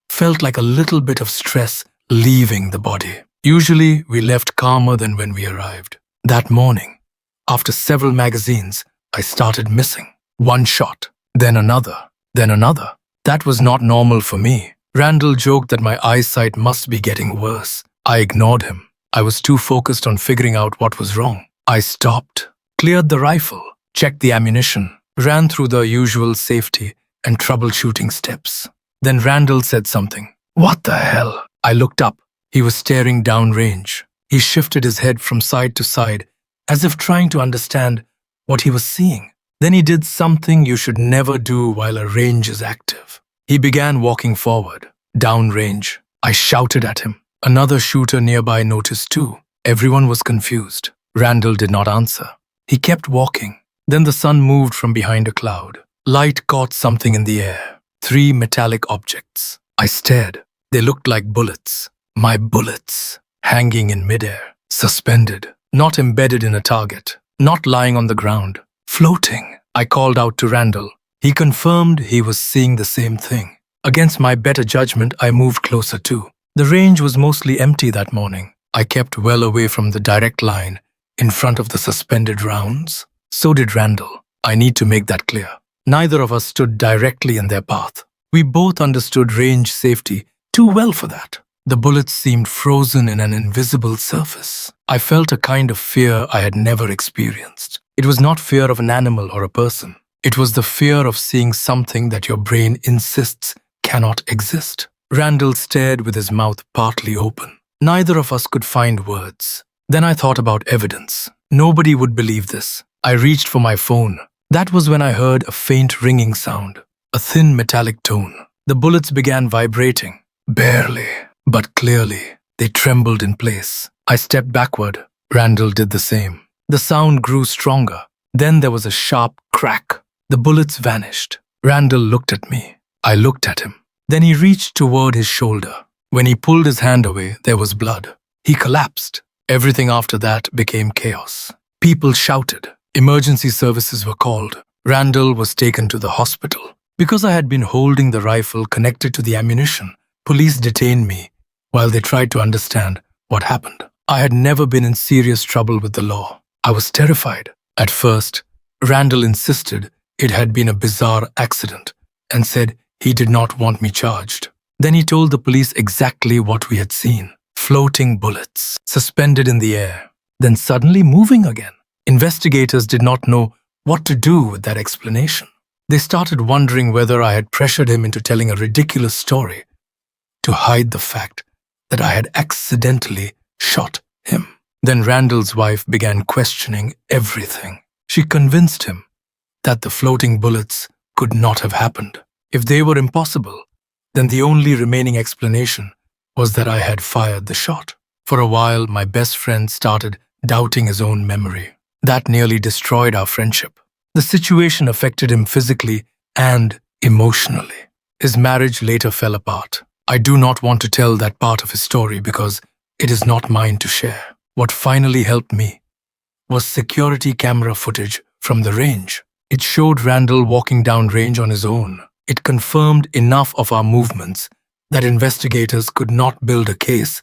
felt like a little bit of stress leaving the body. Usually, we left calmer than when we arrived. That morning, after several magazines, I started missing. One shot, then another, then another. That was not normal for me. Randall joked that my eyesight must be getting worse. I ignored him. I was too focused on figuring out what was wrong. I stopped, cleared the rifle, checked the ammunition, ran through the usual safety and troubleshooting steps. Then Randall said something. "What the hell?" I looked up. He was staring downrange. He shifted his head from side to side, as if trying to understand what he was seeing. Then he did something you should never do while a range is active. He began walking forward, downrange. I shouted at him. Another shooter nearby noticed too. Everyone was confused. Randall did not answer. He kept walking. Then the sun moved from behind a cloud. Light caught something in the air. 3 metallic objects. I stared. They looked like bullets. My bullets. Hanging in midair. Suspended. Not embedded in a target. Not lying on the ground. Floating. I called out to Randall. He confirmed he was seeing the same thing. Against my better judgment, I moved closer too. The range was mostly empty that morning. I kept well away from the direct line in front of the suspended rounds. So did Randall. I need to make that clear. Neither of us stood directly in their path. We both understood range safety too well for that. The bullets seemed frozen in an invisible surface. I felt a kind of fear I had never experienced. It was not fear of an animal or a person. It was the fear of seeing something that your brain insists cannot exist. Randall stared with his mouth partly open. Neither of us could find words. Then I thought about evidence. Nobody would believe this. I reached for my phone. That was when I heard a faint ringing sound, a thin metallic tone. The bullets began vibrating. Barely, but clearly. They trembled in place. I stepped backward. Randall did the same. The sound grew stronger. Then there was a sharp crack. The bullets vanished. Randall looked at me. I looked at him. Then he reached toward his shoulder. When he pulled his hand away, there was blood. He collapsed. Everything after that became chaos. People shouted. Emergency services were called. Randall was taken to the hospital. Because I had been holding the rifle connected to the ammunition, police detained me while they tried to understand what happened. I had never been in serious trouble with the law. I was terrified. At first, Randall insisted it had been a bizarre accident and said he did not want me charged. Then he told the police exactly what we had seen. Floating bullets, suspended in the air, then suddenly moving again. Investigators did not know what to do with that explanation. They started wondering whether I had pressured him into telling a ridiculous story to hide the fact that I had accidentally shot him. Then Randall's wife began questioning everything. She convinced him that the floating bullets could not have happened. If they were impossible, then the only remaining explanation was that I had fired the shot. For a while, my best friend started doubting his own memory. That nearly destroyed our friendship. The situation affected him physically and emotionally. His marriage later fell apart. I do not want to tell that part of his story because it is not mine to share. What finally helped me was security camera footage from the range. It showed Randall walking down range on his own. It confirmed enough of our movements that investigators could not build a case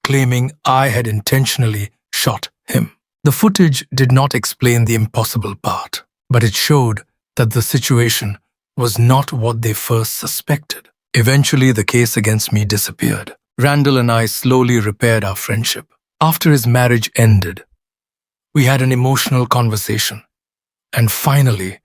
claiming I had intentionally shot him. The footage did not explain the impossible part, but it showed that the situation was not what they first suspected. Eventually, the case against me disappeared. Randall and I slowly repaired our friendship. After his marriage ended, we had an emotional conversation and finally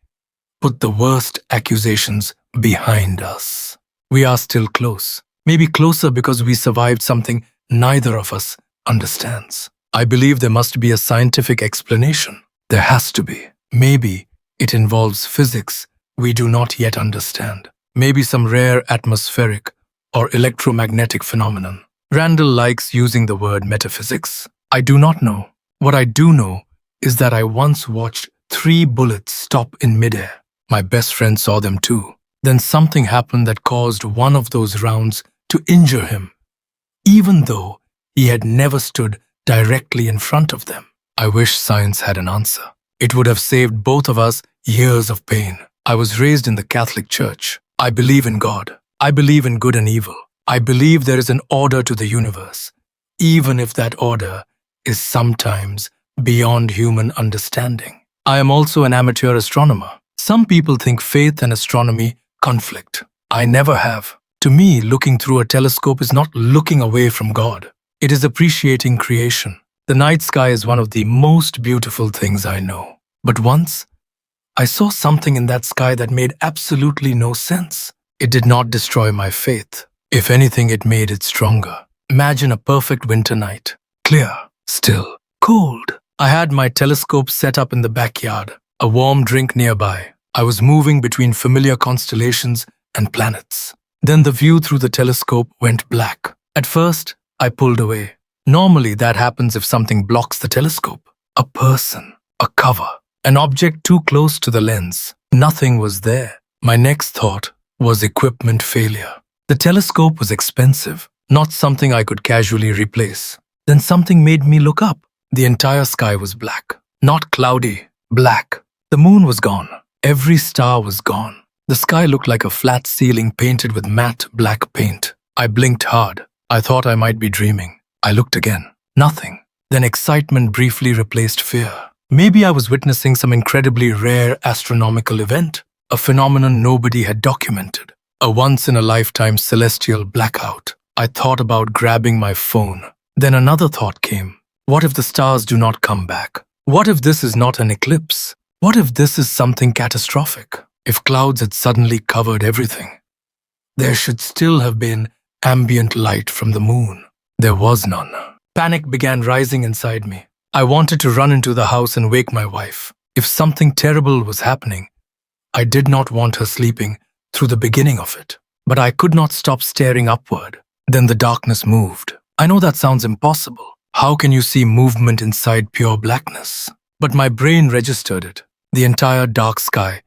put the worst accusations behind us. We are still close, maybe closer because we survived something neither of us understands. I believe there must be a scientific explanation. There has to be. Maybe it involves physics we do not yet understand. Maybe some rare atmospheric or electromagnetic phenomenon. Randall likes using the word metaphysics. I do not know. What I do know is that I once watched 3 bullets stop in midair. My best friend saw them too. Then something happened that caused one of those rounds to injure him, even though he had never stood directly in front of them. I wish science had an answer. It would have saved both of us years of pain. I was raised in the Catholic Church. I believe in God. I believe in good and evil. I believe there is an order to the universe, even if that order is sometimes beyond human understanding. I am also an amateur astronomer. Some people think faith and astronomy conflict. I never have. To me, looking through a telescope is not looking away from God. It is appreciating creation. The night sky is one of the most beautiful things I know. But once, I saw something in that sky that made absolutely no sense. It did not destroy my faith. If anything, it made it stronger. Imagine a perfect winter night. Clear, still, cold. I had my telescope set up in the backyard, a warm drink nearby. I was moving between familiar constellations and planets. Then the view through the telescope went black. At first, I pulled away. Normally, that happens if something blocks the telescope. A person, a cover, an object too close to the lens. Nothing was there. My next thought was equipment failure. The telescope was expensive, not something I could casually replace. Then something made me look up. The entire sky was black. Not cloudy, black. The moon was gone. Every star was gone. The sky looked like a flat ceiling painted with matte black paint. I blinked hard. I thought I might be dreaming. I looked again. Nothing. Then excitement briefly replaced fear. Maybe I was witnessing some incredibly rare astronomical event, a phenomenon nobody had documented, a once-in-a-lifetime celestial blackout. I thought about grabbing my phone. Then another thought came. What if the stars do not come back? What if this is not an eclipse? What if this is something catastrophic? If clouds had suddenly covered everything? There should still have been ambient light from the moon. There was none. Panic began rising inside me. I wanted to run into the house and wake my wife. If something terrible was happening, I did not want her sleeping through the beginning of it. But I could not stop staring upward. Then the darkness moved. I know that sounds impossible. How can you see movement inside pure blackness? But my brain registered it. The entire dark sky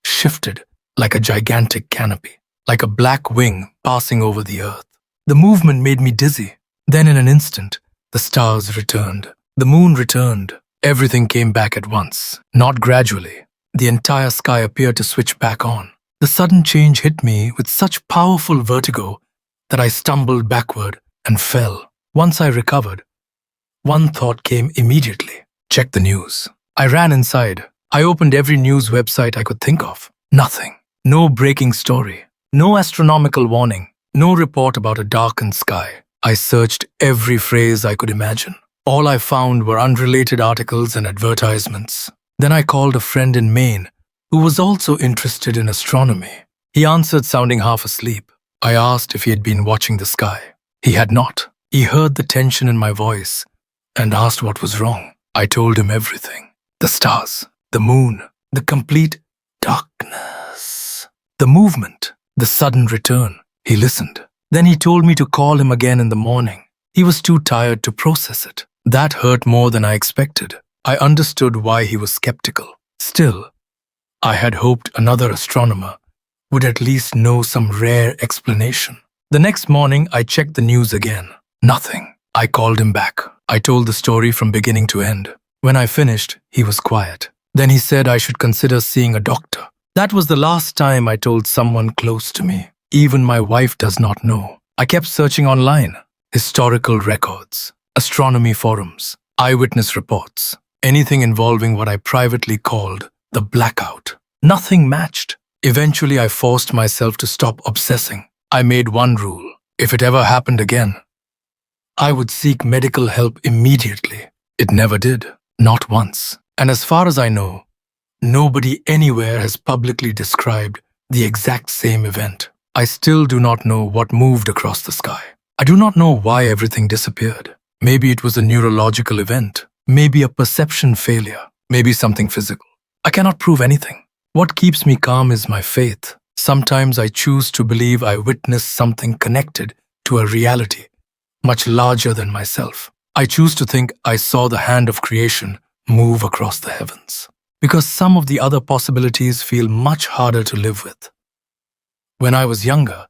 shifted like a gigantic canopy, like a black wing passing over the earth. The movement made me dizzy. Then in an instant, the stars returned. The moon returned. Everything came back at once, not gradually. The entire sky appeared to switch back on. The sudden change hit me with such powerful vertigo that I stumbled backward and fell. Once I recovered, one thought came immediately. Check the news. I ran inside. I opened every news website I could think of. Nothing. No breaking story. No astronomical warning. No report about a darkened sky. I searched every phrase I could imagine. All I found were unrelated articles and advertisements. Then I called a friend in Maine who was also interested in astronomy. He answered sounding half asleep. I asked if he had been watching the sky. He had not. He heard the tension in my voice and asked what was wrong. I told him everything. The stars, the moon, the complete darkness, the movement, the sudden return. He listened. Then he told me to call him again in the morning. He was too tired to process it. That hurt more than I expected. I understood why he was skeptical. Still, I had hoped another astronomer would at least know some rare explanation. The next morning, I checked the news again. Nothing. I called him back. I told the story from beginning to end. When I finished, he was quiet. Then he said I should consider seeing a doctor. That was the last time I told someone close to me. Even my wife does not know. I kept searching online. Historical records, astronomy forums, eyewitness reports, anything involving what I privately called the blackout. Nothing matched. Eventually, I forced myself to stop obsessing. I made one rule. If it ever happened again, I would seek medical help immediately. It never did. Not once. And as far as I know, nobody anywhere has publicly described the exact same event. I still do not know what moved across the sky. I do not know why everything disappeared. Maybe it was a neurological event. Maybe a perception failure. Maybe something physical. I cannot prove anything. What keeps me calm is my faith. Sometimes I choose to believe I witnessed something connected to a reality much larger than myself. I choose to think I saw the hand of creation move across the heavens. Because some of the other possibilities feel much harder to live with. When I was younger,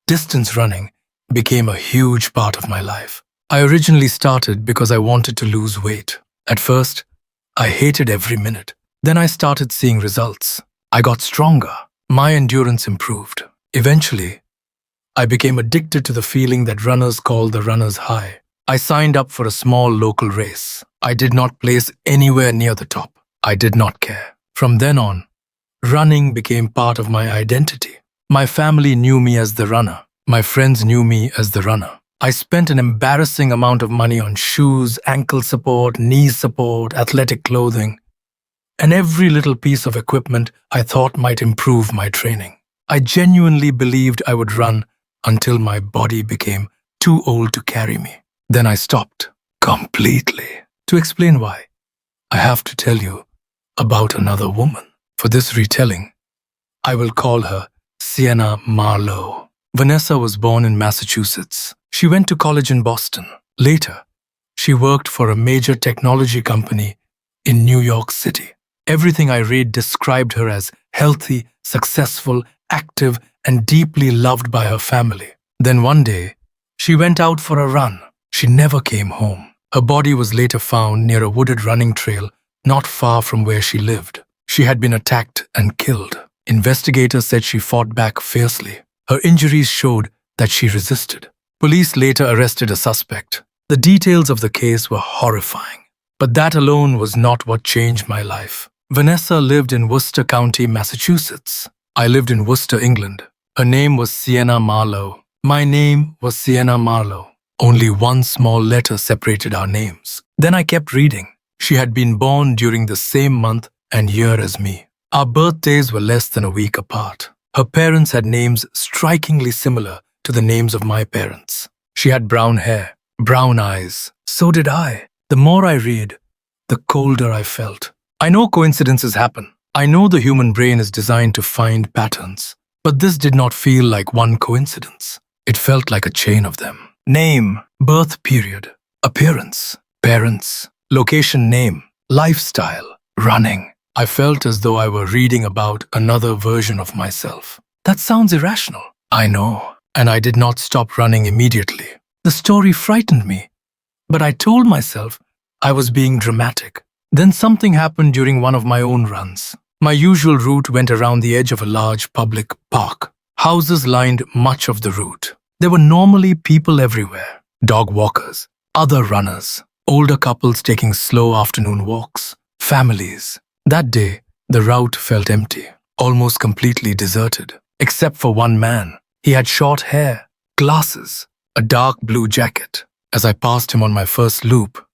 distance running became a huge part of my life. I originally started because I wanted to lose weight. At first, I hated every minute. Then I started seeing results. I got stronger. My endurance improved. Eventually, I became addicted to the feeling that runners call the runner's high. I signed up for a small local race. I did not place anywhere near the top. I did not care. From then on, running became part of my identity. My family knew me as the runner. My friends knew me as the runner. I spent an embarrassing amount of money on shoes, ankle support, knee support, athletic clothing, and every little piece of equipment I thought might improve my training. I genuinely believed I would run until my body became too old to carry me. Then I stopped completely. To explain why, I have to tell you about another woman. For this retelling, I will call her Sienna Marlowe. Vanessa was born in Massachusetts. She went to college in Boston. Later, she worked for a major technology company in New York City. Everything I read described her as healthy, successful, active, and deeply loved by her family. Then one day, she went out for a run. She never came home. Her body was later found near a wooded running trail not far from where she lived. She had been attacked and killed. Investigators said she fought back fiercely. Her injuries showed that she resisted. Police later arrested a suspect. The details of the case were horrifying. But that alone was not what changed my life. Vanessa lived in Worcester County, Massachusetts. I lived in Worcester, England. Her name was Sienna Marlowe. My name was Sienna Marlowe. Only one small letter separated our names. Then I kept reading. She had been born during the same month and year as me. Our birthdays were less than a week apart. Her parents had names strikingly similar to the names of my parents. She had brown hair, brown eyes. So did I. The more I read, the colder I felt. I know coincidences happen. I know the human brain is designed to find patterns. But this did not feel like one coincidence. It felt like a chain of them. Name, birth period, appearance, parents, location name, lifestyle, running. I felt as though I were reading about another version of myself. That sounds irrational. I know, and I did not stop running immediately. The story frightened me, but I told myself I was being dramatic. Then something happened during one of my own runs. My usual route went around the edge of a large public park. Houses lined much of the route. There were normally people everywhere, dog walkers, other runners, older couples taking slow afternoon walks, families. That day, the route felt empty, almost completely deserted, except for one man. He had short hair, glasses, a dark blue jacket. As I passed him on my first loop,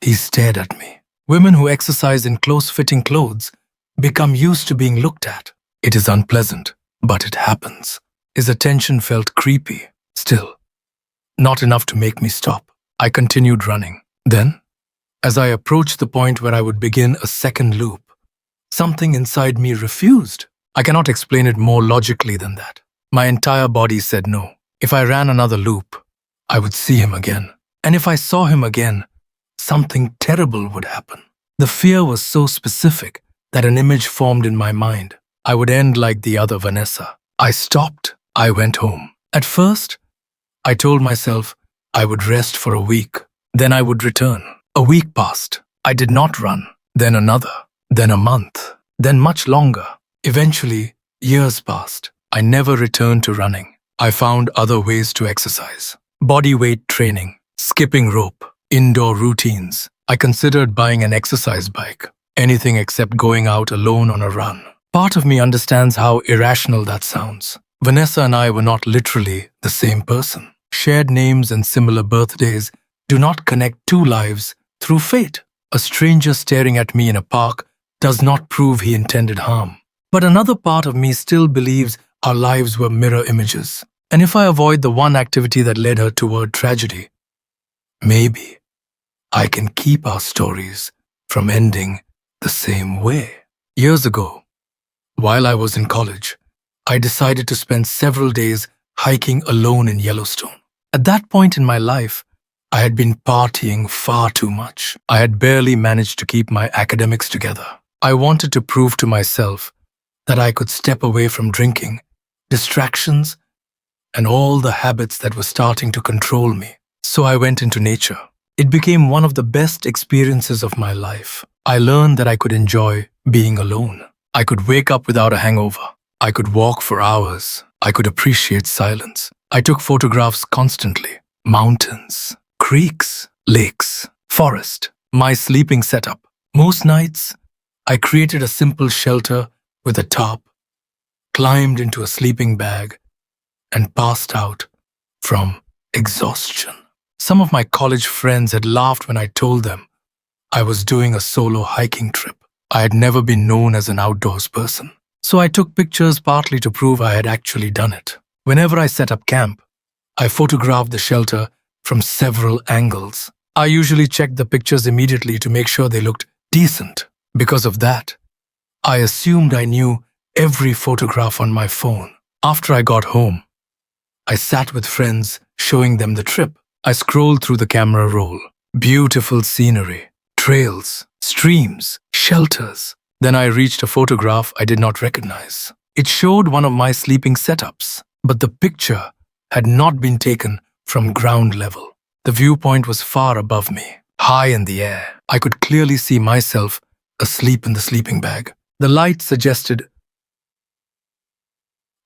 he stared at me. Women who exercise in close-fitting clothes become used to being looked at. It is unpleasant, but it happens. His attention felt creepy. Still, not enough to make me stop. I continued running. Then, as I approached the point where I would begin a second loop, something inside me refused. I cannot explain it more logically than that. My entire body said no. If I ran another loop, I would see him again. And if I saw him again, something terrible would happen. The fear was so specific that an image formed in my mind. I would end like the other Vanessa. I stopped. I went home. At first, I told myself I would rest for a week. Then I would return. A week passed. I did not run. Then another. Then a month. Then much longer. Eventually, years passed. I never returned to running. I found other ways to exercise. Body weight training, skipping rope, indoor routines. I considered buying an exercise bike. Anything except going out alone on a run. Part of me understands how irrational that sounds. Vanessa and I were not literally the same person. Shared names and similar birthdays do not connect two lives through fate. A stranger staring at me in a park does not prove he intended harm. But another part of me still believes our lives were mirror images. And if I avoid the one activity that led her toward tragedy, maybe I can keep our stories from ending the same way. Years ago, while I was in college, I decided to spend several days hiking alone in Yellowstone. At that point in my life, I had been partying far too much. I had barely managed to keep my academics together. I wanted to prove to myself that I could step away from drinking, distractions, and all the habits that were starting to control me. So I went into nature. It became one of the best experiences of my life. I learned that I could enjoy being alone. I could wake up without a hangover. I could walk for hours. I could appreciate silence. I took photographs constantly. Mountains, creeks, lakes, forest, my sleeping setup. Most nights, I created a simple shelter with a tarp, climbed into a sleeping bag, and passed out from exhaustion. Some of my college friends had laughed when I told them I was doing a solo hiking trip. I had never been known as an outdoors person, so I took pictures partly to prove I had actually done it. Whenever I set up camp, I photographed the shelter from several angles. I usually checked the pictures immediately to make sure they looked decent. Because of that, I assumed I knew every photograph on my phone. After I got home, I sat with friends, showing them the trip. I scrolled through the camera roll. Beautiful scenery, trails, streams, shelters. Then I reached a photograph I did not recognize. It showed one of my sleeping setups, but the picture had not been taken from ground level. The viewpoint was far above me, high in the air. I could clearly see myself asleep in the sleeping bag. The light suggested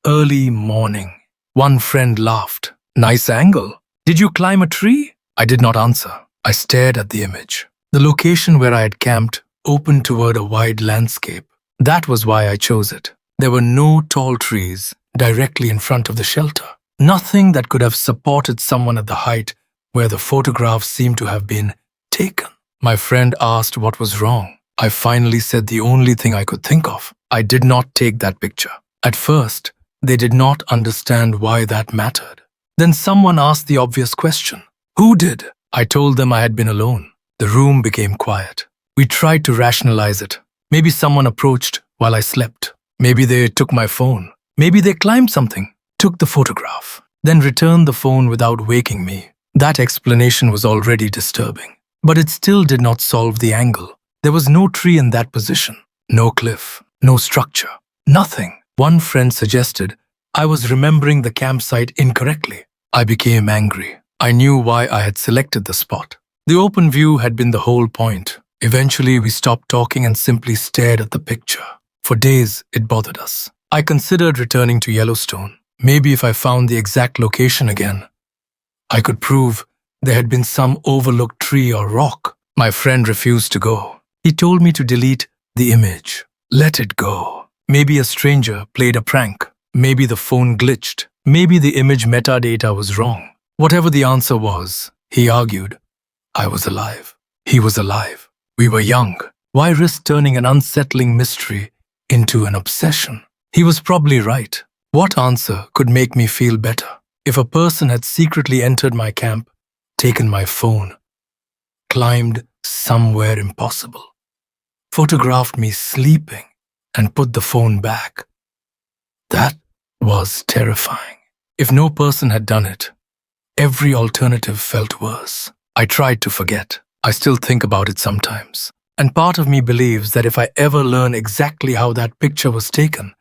early morning. One friend laughed. Nice angle. Did you climb a tree? I did not answer. I stared at the image. The location where I had camped opened toward a wide landscape. That was why I chose it. There were no tall trees directly in front of the shelter. Nothing that could have supported someone at the height where the photograph seemed to have been taken. My friend asked what was wrong. I finally said the only thing I could think of. I did not take that picture. At first, they did not understand why that mattered. Then someone asked the obvious question. Who did? I told them I had been alone. The room became quiet. We tried to rationalize it. Maybe someone approached while I slept. Maybe they took my phone. Maybe they climbed something, took the photograph, then returned the phone without waking me. That explanation was already disturbing. But it still did not solve the angle. There was no tree in that position, no cliff, no structure, nothing. One friend suggested I was remembering the campsite incorrectly. I became angry. I knew why I had selected the spot. The open view had been the whole point. Eventually, we stopped talking and simply stared at the picture. For days, it bothered us. I considered returning to Yellowstone. Maybe if I found the exact location again, I could prove there had been some overlooked tree or rock. My friend refused to go. He told me to delete the image. Let it go. Maybe a stranger played a prank. Maybe the phone glitched. Maybe the image metadata was wrong. Whatever the answer was, he argued, I was alive. He was alive. We were young. Why risk turning an unsettling mystery into an obsession? He was probably right. What answer could make me feel better? If a person had secretly entered my camp, taken my phone, climbed somewhere impossible, photographed me sleeping, and put the phone back. That was terrifying. If no person had done it, every alternative felt worse. I tried to forget. I still think about it sometimes. And part of me believes that if I ever learn exactly how that picture was taken,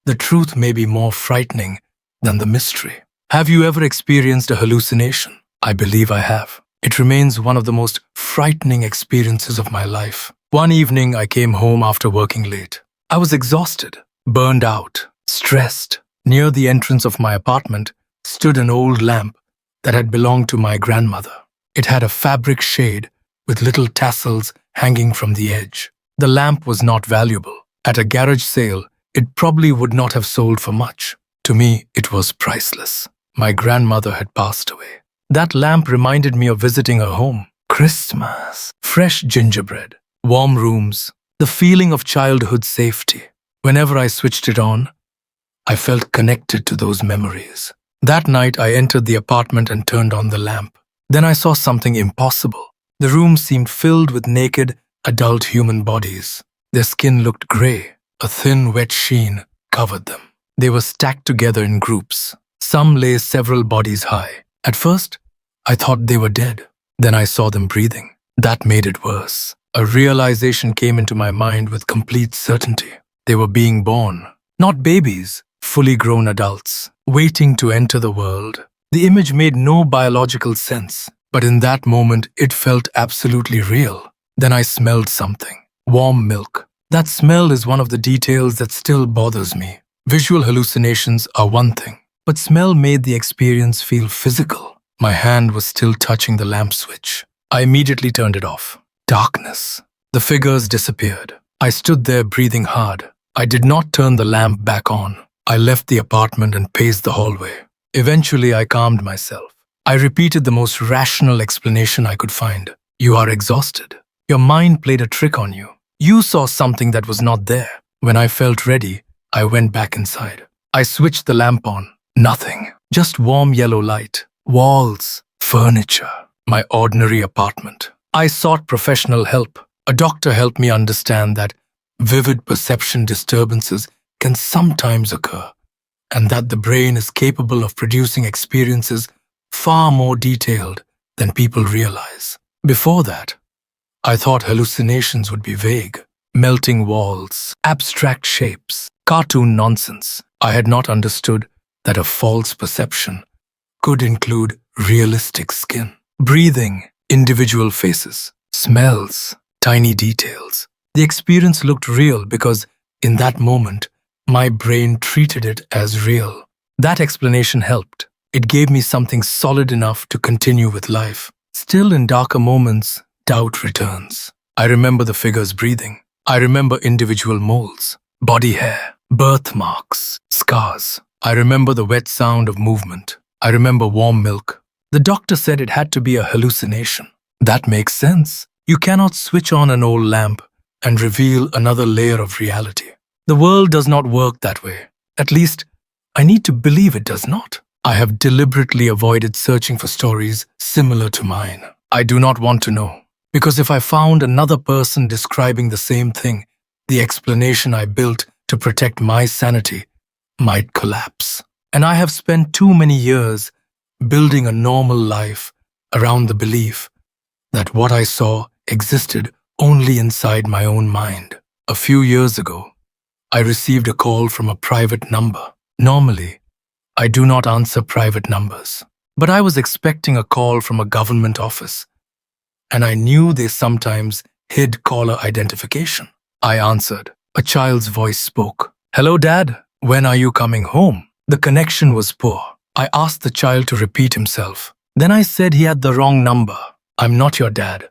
the truth may be more frightening than the mystery. Have you ever experienced a hallucination? I believe I have. It remains one of the most frightening experiences of my life. One evening, I came home after working late. I was exhausted, burned out, stressed. Near the entrance of my apartment stood an old lamp that had belonged to my grandmother. It had a fabric shade with little tassels hanging from the edge. The lamp was not valuable. At a garage sale, it probably would not have sold for much. To me, it was priceless. My grandmother had passed away. That lamp reminded me of visiting her home. Christmas, fresh gingerbread, warm rooms, the feeling of childhood safety. Whenever I switched it on, I felt connected to those memories. That night, I entered the apartment and turned on the lamp. Then I saw something impossible. The room seemed filled with naked, adult human bodies. Their skin looked gray. A thin, wet sheen covered them. They were stacked together in groups. Some lay several bodies high. At first, I thought they were dead. Then I saw them breathing. That made it worse. A realization came into my mind with complete certainty. They were being born. Not babies, fully grown adults, waiting to enter the world. The image made no biological sense, but in that moment, it felt absolutely real. Then I smelled something. Warm milk. That smell is one of the details that still bothers me. Visual hallucinations are one thing, but smell made the experience feel physical. My hand was still touching the lamp switch. I immediately turned it off. Darkness. The figures disappeared. I stood there breathing hard. I did not turn the lamp back on. I left the apartment and paced the hallway. Eventually, I calmed myself. I repeated the most rational explanation I could find. You are exhausted. Your mind played a trick on you. You saw something that was not there. When I felt ready, I went back inside. I switched the lamp on. Nothing. Just warm yellow light. Walls. Furniture. My ordinary apartment. I sought professional help. A doctor helped me understand that vivid perception disturbances can sometimes occur, and that the brain is capable of producing experiences far more detailed than people realize. Before that, I thought hallucinations would be vague, melting walls, abstract shapes, cartoon nonsense. I had not understood that a false perception could include realistic skin, breathing, individual faces, smells, tiny details. The experience looked real because, in that moment, my brain treated it as real. That explanation helped. It gave me something solid enough to continue with life. Still, in darker moments, doubt returns. I remember the figures breathing. I remember individual moles, body hair, birthmarks, scars. I remember the wet sound of movement. I remember warm milk. The doctor said it had to be a hallucination. That makes sense. You cannot switch on an old lamp and reveal another layer of reality. The world does not work that way. At least, I need to believe it does not. I have deliberately avoided searching for stories similar to mine. I do not want to know. Because if I found another person describing the same thing, the explanation I built to protect my sanity might collapse. And I have spent too many years building a normal life around the belief that what I saw existed only inside my own mind. A few years ago, I received a call from a private number. Normally, I do not answer private numbers, but I was expecting a call from a government office, and I knew they sometimes hid caller identification. I answered. A child's voice spoke. "Hello, Dad. When are you coming home?" The connection was poor. I asked the child to repeat himself. Then I said he had the wrong number. "I'm not your dad."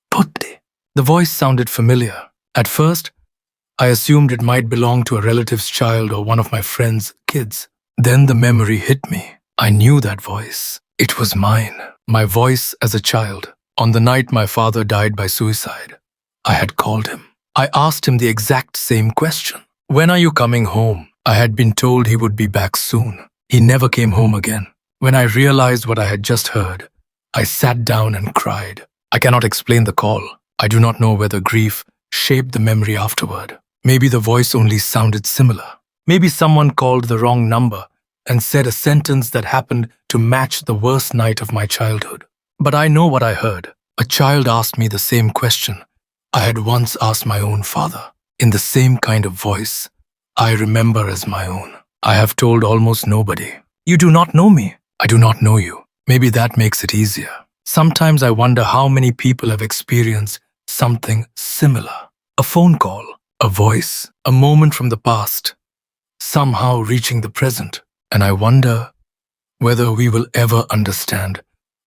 Putti. The voice sounded familiar. At first, I assumed it might belong to a relative's child or one of my friend's kids. Then the memory hit me. I knew that voice. It was mine. My voice as a child. On the night my father died by suicide, I had called him. I asked him the exact same question. When are you coming home? I had been told he would be back soon. He never came home again. When I realized what I had just heard, I sat down and cried. I cannot explain the call. I do not know whether grief shaped the memory afterward. Maybe the voice only sounded similar. Maybe someone called the wrong number and said a sentence that happened to match the worst night of my childhood. But I know what I heard. A child asked me the same question I had once asked my own father, in the same kind of voice I remember as my own. I have told almost nobody. You do not know me. I do not know you. Maybe that makes it easier. Sometimes I wonder how many people have experienced something similar. A phone call, a voice, a moment from the past, somehow reaching the present. And I wonder whether we will ever understand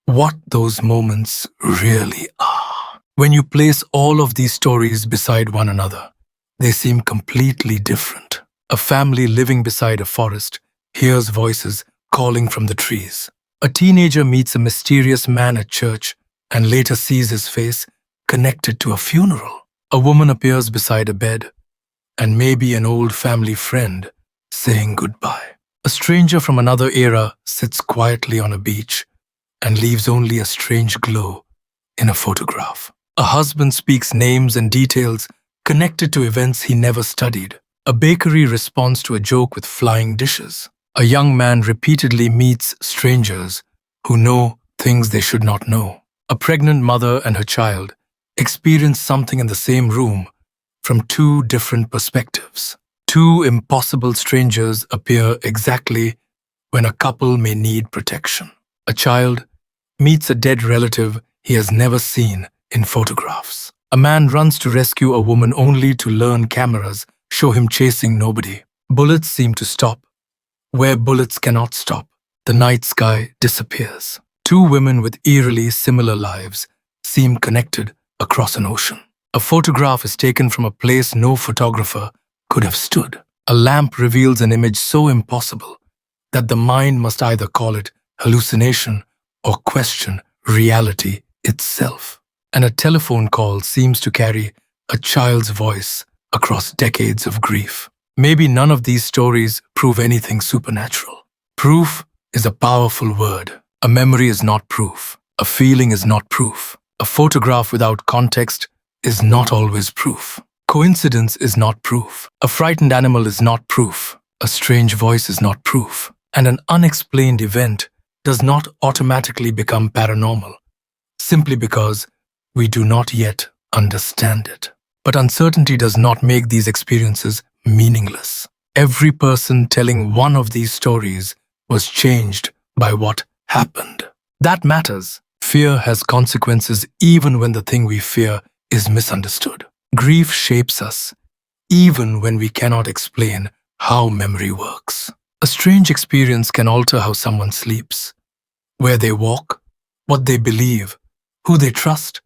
what those moments really are. When you place all of these stories beside one another, they seem completely different. A family living beside a forest hears voices calling from the trees. A teenager meets a mysterious man at church and later sees his face connected to a funeral. A woman appears beside a bed, and maybe an old family friend saying goodbye. A stranger from another era sits quietly on a beach and leaves only a strange glow in a photograph. A husband speaks names and details connected to events he never studied. A bakery responds to a joke with flying dishes. A young man repeatedly meets strangers who know things they should not know. A pregnant mother and her child experience something in the same room from two different perspectives. Two impossible strangers appear exactly when a couple may need protection. A child meets a dead relative he has never seen in photographs. A man runs to rescue a woman only to learn cameras show him chasing nobody. Bullets seem to stop where bullets cannot stop. The night sky disappears. Two women with eerily similar lives seem connected across an ocean. A photograph is taken from a place no photographer could have stood. A lamp reveals an image so impossible that the mind must either call it hallucination or question reality itself. And a telephone call seems to carry a child's voice across decades of grief. Maybe none of these stories prove anything supernatural. Proof is a powerful word. A memory is not proof. A feeling is not proof. A photograph without context is not always proof. Coincidence is not proof. A frightened animal is not proof. A strange voice is not proof. And an unexplained event does not automatically become paranormal, simply because we do not yet understand it. But uncertainty does not make these experiences meaningless. Every person telling one of these stories was changed by what happened. That matters. Fear has consequences even when the thing we fear is misunderstood. Grief shapes us, even when we cannot explain how memory works. A strange experience can alter how someone sleeps, where they walk, what they believe, who they trust,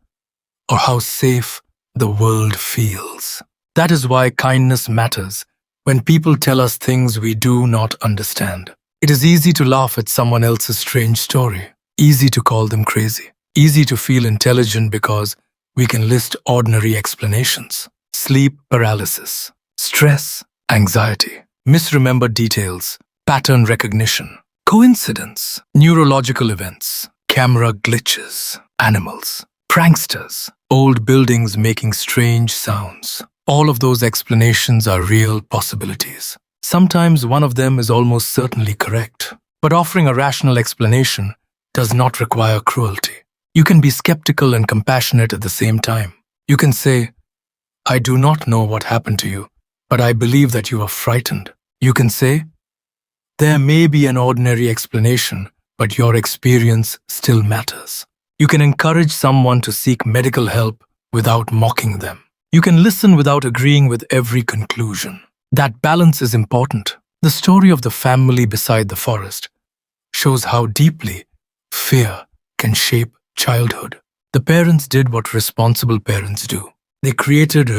or how safe the world feels. That is why kindness matters when people tell us things we do not understand. It is easy to laugh at someone else's strange story, easy to call them crazy, easy to feel intelligent because we can list ordinary explanations. Sleep paralysis, stress, anxiety, misremembered details, pattern recognition, coincidence, neurological events, camera glitches, animals, pranksters, old buildings making strange sounds. All of those explanations are real possibilities. Sometimes one of them is almost certainly correct. But offering a rational explanation does not require cruelty. You can be skeptical and compassionate at the same time. You can say, I do not know what happened to you, but I believe that you are frightened. You can say, there may be an ordinary explanation, but your experience still matters. You can encourage someone to seek medical help without mocking them. You can listen without agreeing with every conclusion. That balance is important. The story of the family beside the forest shows how deeply fear can shape childhood. The parents did what responsible parents do. They created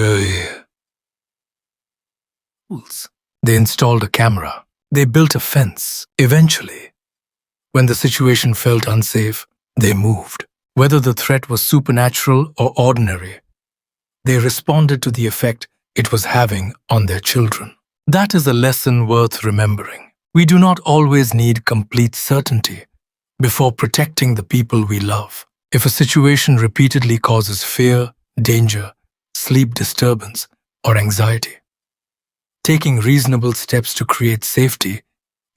tools. They installed a camera. They built a fence. Eventually, when the situation felt unsafe, they moved. Whether the threat was supernatural or ordinary, they responded to the effect it was having on their children. That is a lesson worth remembering. We do not always need complete certainty before protecting the people we love. If a situation repeatedly causes fear, danger, sleep disturbance, or anxiety, taking reasonable steps to create safety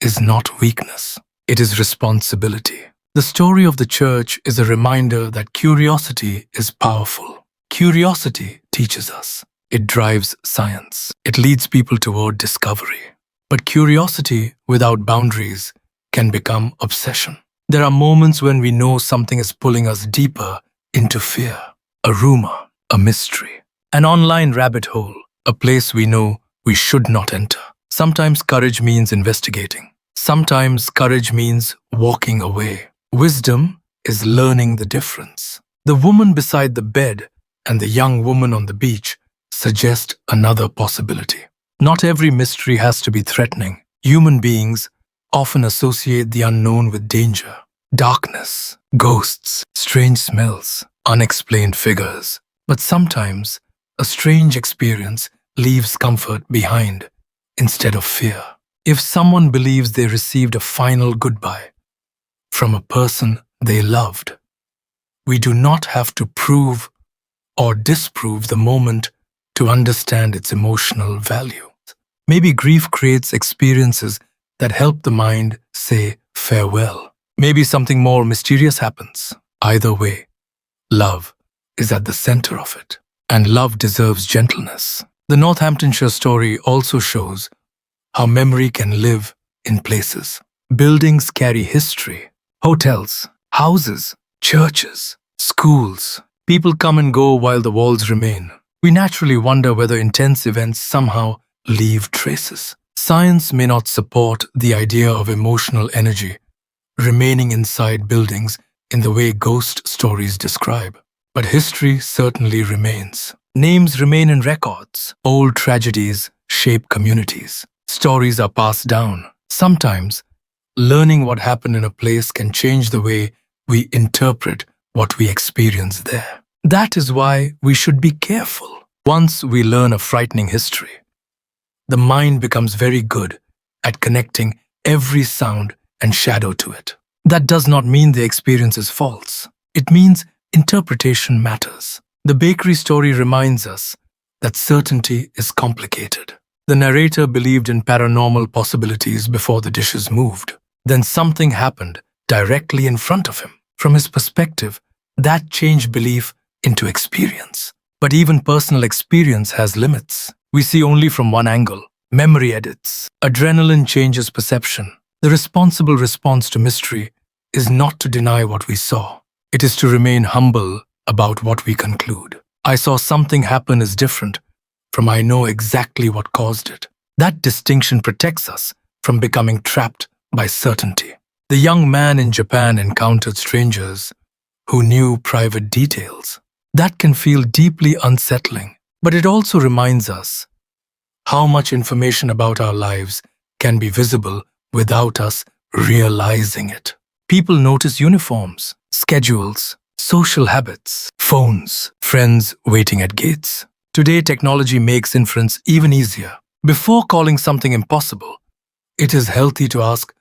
is not weakness. It is responsibility. The story of the church is a reminder that curiosity is powerful. Curiosity teaches us. It drives science. It leads people toward discovery. But curiosity without boundaries can become obsession. There are moments when we know something is pulling us deeper into fear, a rumor, a mystery, an online rabbit hole, a place we know we should not enter. Sometimes courage means investigating. Sometimes courage means walking away. Wisdom is learning the difference. The woman beside the bed and the young woman on the beach suggest another possibility. Not every mystery has to be threatening. Human beings often associate the unknown with danger, darkness, ghosts, strange smells, unexplained figures. But sometimes a strange experience leaves comfort behind instead of fear. If someone believes they received a final goodbye from a person they loved, we do not have to prove or disprove the moment to understand its emotional value. Maybe grief creates experiences that help the mind say farewell. Maybe something more mysterious happens. Either way, love is at the center of it, and love deserves gentleness. The Northamptonshire story also shows how memory can live in places. Buildings carry history. Hotels, houses, churches, schools. People come and go while the walls remain. We naturally wonder whether intense events somehow leave traces. Science may not support the idea of emotional energy remaining inside buildings in the way ghost stories describe. But history certainly remains. Names remain in records. Old tragedies shape communities. Stories are passed down. Sometimes, learning what happened in a place can change the way we interpret what we experience there. That is why we should be careful. Once we learn a frightening history, the mind becomes very good at connecting every sound and shadow to it. That does not mean the experience is false. It means interpretation matters. The bakery story reminds us that certainty is complicated. The narrator believed in paranormal possibilities before the dishes moved. Then something happened directly in front of him. From his perspective, that changed belief into experience. But even personal experience has limits. We see only from one angle. Memory edits. Adrenaline changes perception. The responsible response to mystery is not to deny what we saw. It is to remain humble about what we conclude. I saw something happen is different from I know exactly what caused it. That distinction protects us from becoming trapped by certainty. The young man in Japan encountered strangers who knew private details. That can feel deeply unsettling, but it also reminds us how much information about our lives can be visible without us realizing it. People notice uniforms, schedules, social habits, phones, friends waiting at gates. Today, technology makes inference even easier. Before calling something impossible, it is healthy to ask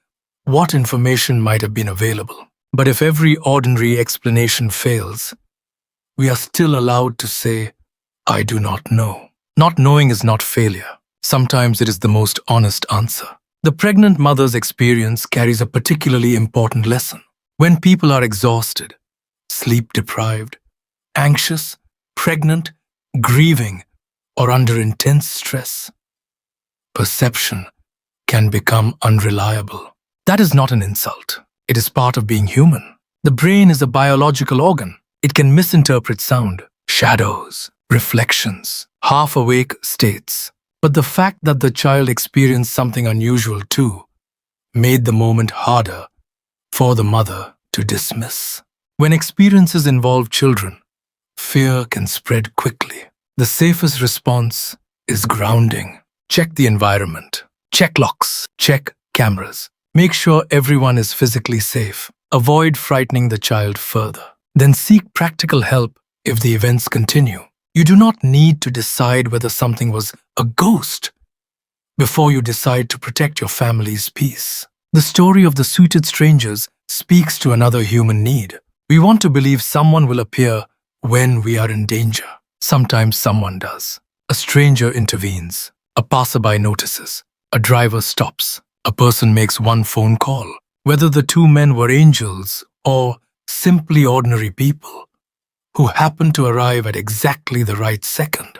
what information might have been available. But if every ordinary explanation fails, we are still allowed to say, I do not know. Not knowing is not failure. Sometimes it is the most honest answer. The pregnant mother's experience carries a particularly important lesson. When people are exhausted, sleep-deprived, anxious, pregnant, grieving, or under intense stress, perception can become unreliable. That is not an insult. It is part of being human. The brain is a biological organ. It can misinterpret sound, shadows, reflections, half-awake states. But the fact that the child experienced something unusual too made the moment harder for the mother to dismiss. When experiences involve children, fear can spread quickly. The safest response is grounding. Check the environment. Check locks. Check cameras. Make sure everyone is physically safe. Avoid frightening the child further. Then seek practical help if the events continue. You do not need to decide whether something was a ghost before you decide to protect your family's peace. The story of the suited strangers speaks to another human need. We want to believe someone will appear when we are in danger. Sometimes someone does. A stranger intervenes. A passerby notices. A driver stops. A person makes one phone call. Whether the two men were angels or simply ordinary people who happened to arrive at exactly the right second,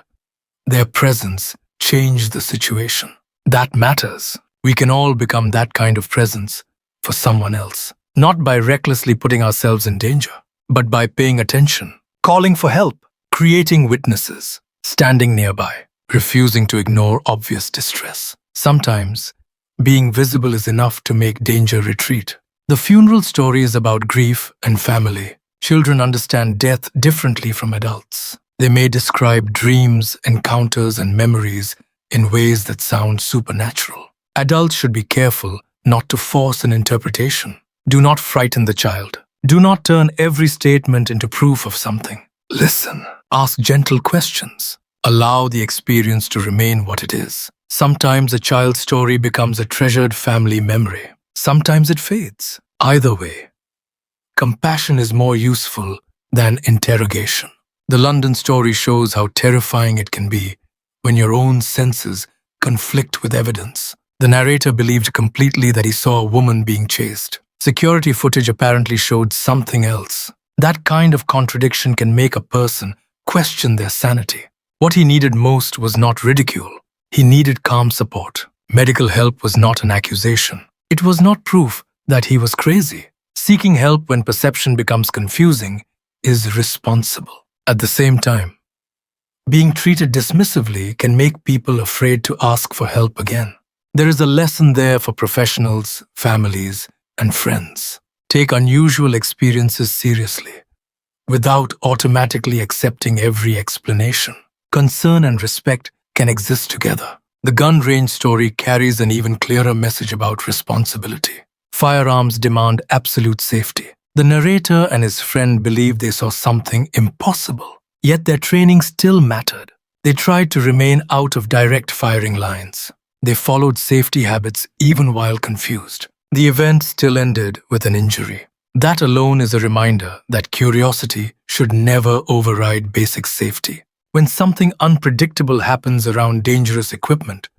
their presence changed the situation. That matters. We can all become that kind of presence for someone else, not by recklessly putting ourselves in danger, but by paying attention, calling for help, creating witnesses, standing nearby, refusing to ignore obvious distress. Sometimes, being visible is enough to make danger retreat. The funeral story is about grief and family. Children understand death differently from adults. They may describe dreams, encounters, and memories in ways that sound supernatural. Adults should be careful not to force an interpretation. Do not frighten the child. Do not turn every statement into proof of something. Listen. Ask gentle questions. Allow the experience to remain what it is. Sometimes a child's story becomes a treasured family memory. Sometimes it fades. Either way, compassion is more useful than interrogation. The London story shows how terrifying it can be when your own senses conflict with evidence. The narrator believed completely that he saw a woman being chased. Security footage apparently showed something else. That kind of contradiction can make a person question their sanity. What he needed most was not ridicule. He needed calm support. Medical help was not an accusation. It was not proof that he was crazy. Seeking help when perception becomes confusing is responsible. At the same time, being treated dismissively can make people afraid to ask for help again. There is a lesson there for professionals, families, and friends. Take unusual experiences seriously, without automatically accepting every explanation. Concern and respect can exist together. The gun range story carries an even clearer message about responsibility. Firearms demand absolute safety. The narrator and his friend believed they saw something impossible, yet their training still mattered. They tried to remain out of direct firing lines. They followed safety habits even while confused. The event still ended with an injury. That alone is a reminder that curiosity should never override basic safety. When something unpredictable happens around dangerous equipment,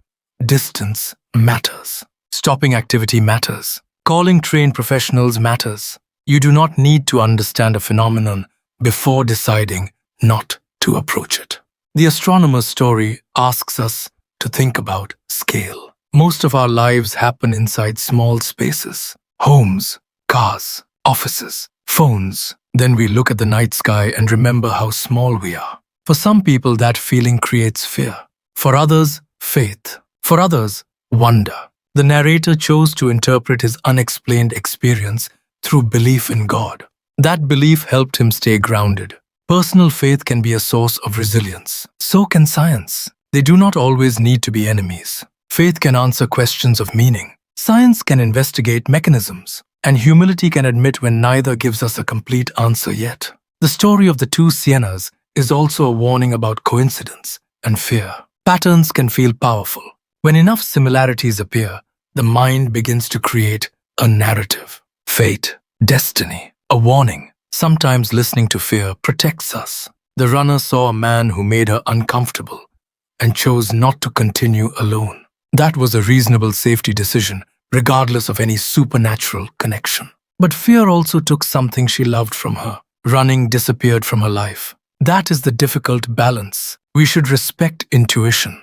distance matters. Stopping activity matters. Calling trained professionals matters. You do not need to understand a phenomenon before deciding not to approach it. The astronomer's story asks us to think about scale. Most of our lives happen inside small spaces. Homes, cars, offices, phones. Then we look at the night sky and remember how small we are. For some people, that feeling creates fear. For others, faith. For others, wonder. The narrator chose to interpret his unexplained experience through belief in God. That belief helped him stay grounded. Personal faith can be a source of resilience. So can science. They do not always need to be enemies. Faith can answer questions of meaning. Science can investigate mechanisms. And humility can admit when neither gives us a complete answer yet. The story of the two Siennas is also a warning about coincidence and fear. Patterns can feel powerful. When enough similarities appear, the mind begins to create a narrative. Fate, destiny, a warning. Sometimes listening to fear protects us. The runner saw a man who made her uncomfortable and chose not to continue alone. That was a reasonable safety decision, regardless of any supernatural connection. But fear also took something she loved from her. Running disappeared from her life. That is the difficult balance. We should respect intuition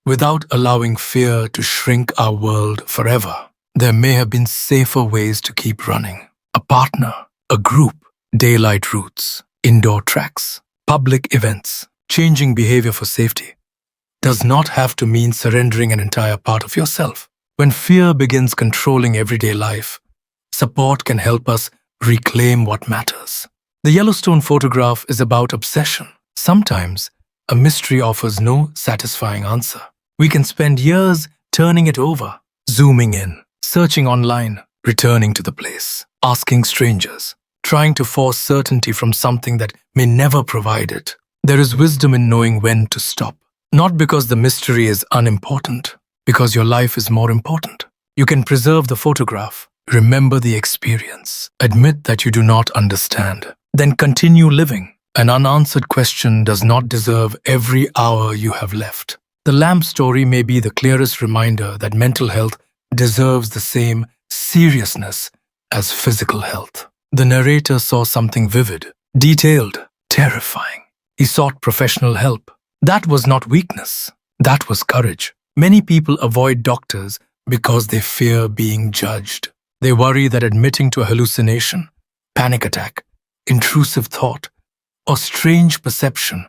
without allowing fear to shrink our world forever. There may have been safer ways to keep running. A partner, a group, daylight routes, indoor tracks, public events. Changing behavior for safety does not have to mean surrendering an entire part of yourself. When fear begins controlling everyday life, support can help us reclaim what matters. The Yellowstone photograph is about obsession. Sometimes, a mystery offers no satisfying answer. We can spend years turning it over, zooming in, searching online, returning to the place, asking strangers, trying to force certainty from something that may never provide it. There is wisdom in knowing when to stop. Not because the mystery is unimportant, because your life is more important. You can preserve the photograph, remember the experience, admit that you do not understand, then continue living. An unanswered question does not deserve every hour you have left. The lamp story may be the clearest reminder that mental health deserves the same seriousness as physical health. The narrator saw something vivid, detailed, terrifying. He sought professional help. That was not weakness. That was courage. Many people avoid doctors because they fear being judged. They worry that admitting to a hallucination, panic attack, intrusive thought, or strange perception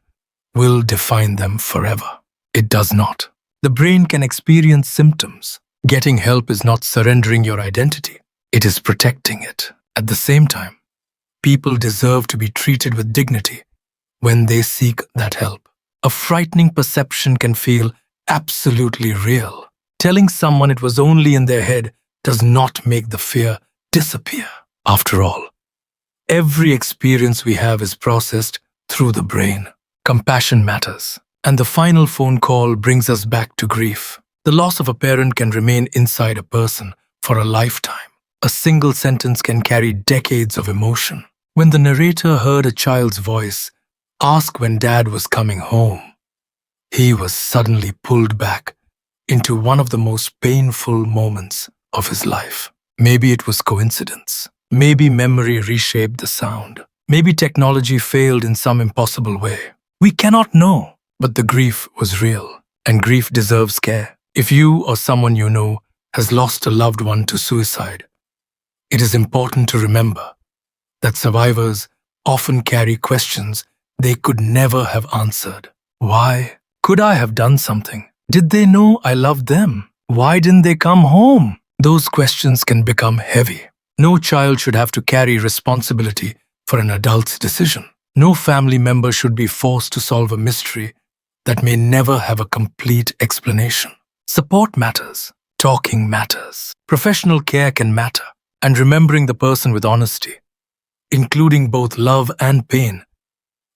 will define them forever. It does not. The brain can experience symptoms. Getting help is not surrendering your identity. It is protecting it. At the same time, people deserve to be treated with dignity when they seek that help. A frightening perception can feel absolutely real. Telling someone it was only in their head does not make the fear disappear. After all, every experience we have is processed through the brain. Compassion matters. And the final phone call brings us back to grief. The loss of a parent can remain inside a person for a lifetime. A single sentence can carry decades of emotion. When the narrator heard a child's voice ask when dad was coming home, he was suddenly pulled back into one of the most painful moments of his life. Maybe it was coincidence. Maybe memory reshaped the sound. Maybe technology failed in some impossible way. We cannot know, but the grief was real, and grief deserves care. If you or someone you know has lost a loved one to suicide, it is important to remember that survivors often carry questions they could never have answered. Why? Could I have done something? Did they know I loved them? Why didn't they come home? Those questions can become heavy. No child should have to carry responsibility for an adult's decision. No family member should be forced to solve a mystery that may never have a complete explanation. Support matters. Talking matters. Professional care can matter. And remembering the person with honesty, including both love and pain,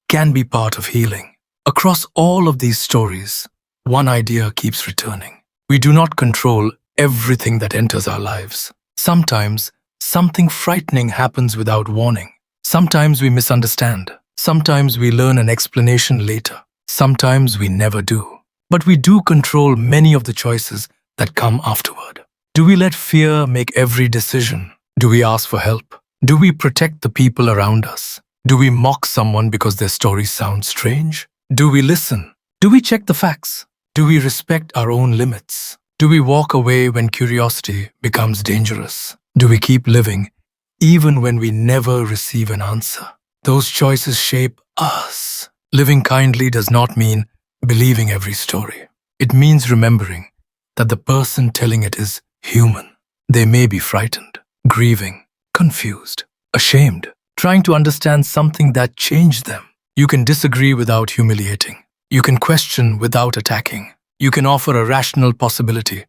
can be part of healing. Across all of these stories, one idea keeps returning. We do not control everything that enters our lives. Sometimes, something frightening happens without warning. Sometimes we misunderstand. Sometimes we learn an explanation later. Sometimes we never do. But we do control many of the choices that come afterward. Do we let fear make every decision? Do we ask for help? Do we protect the people around us? Do we mock someone because their story sounds strange? Do we listen? Do we check the facts? Do we respect our own limits? Do we walk away when curiosity becomes dangerous? Do we keep living even when we never receive an answer? Those choices shape us. Living kindly does not mean believing every story. It means remembering that the person telling it is human. They may be frightened, grieving, confused, ashamed, trying to understand something that changed them. You can disagree without humiliating. You can question without attacking. You can offer a rational possibility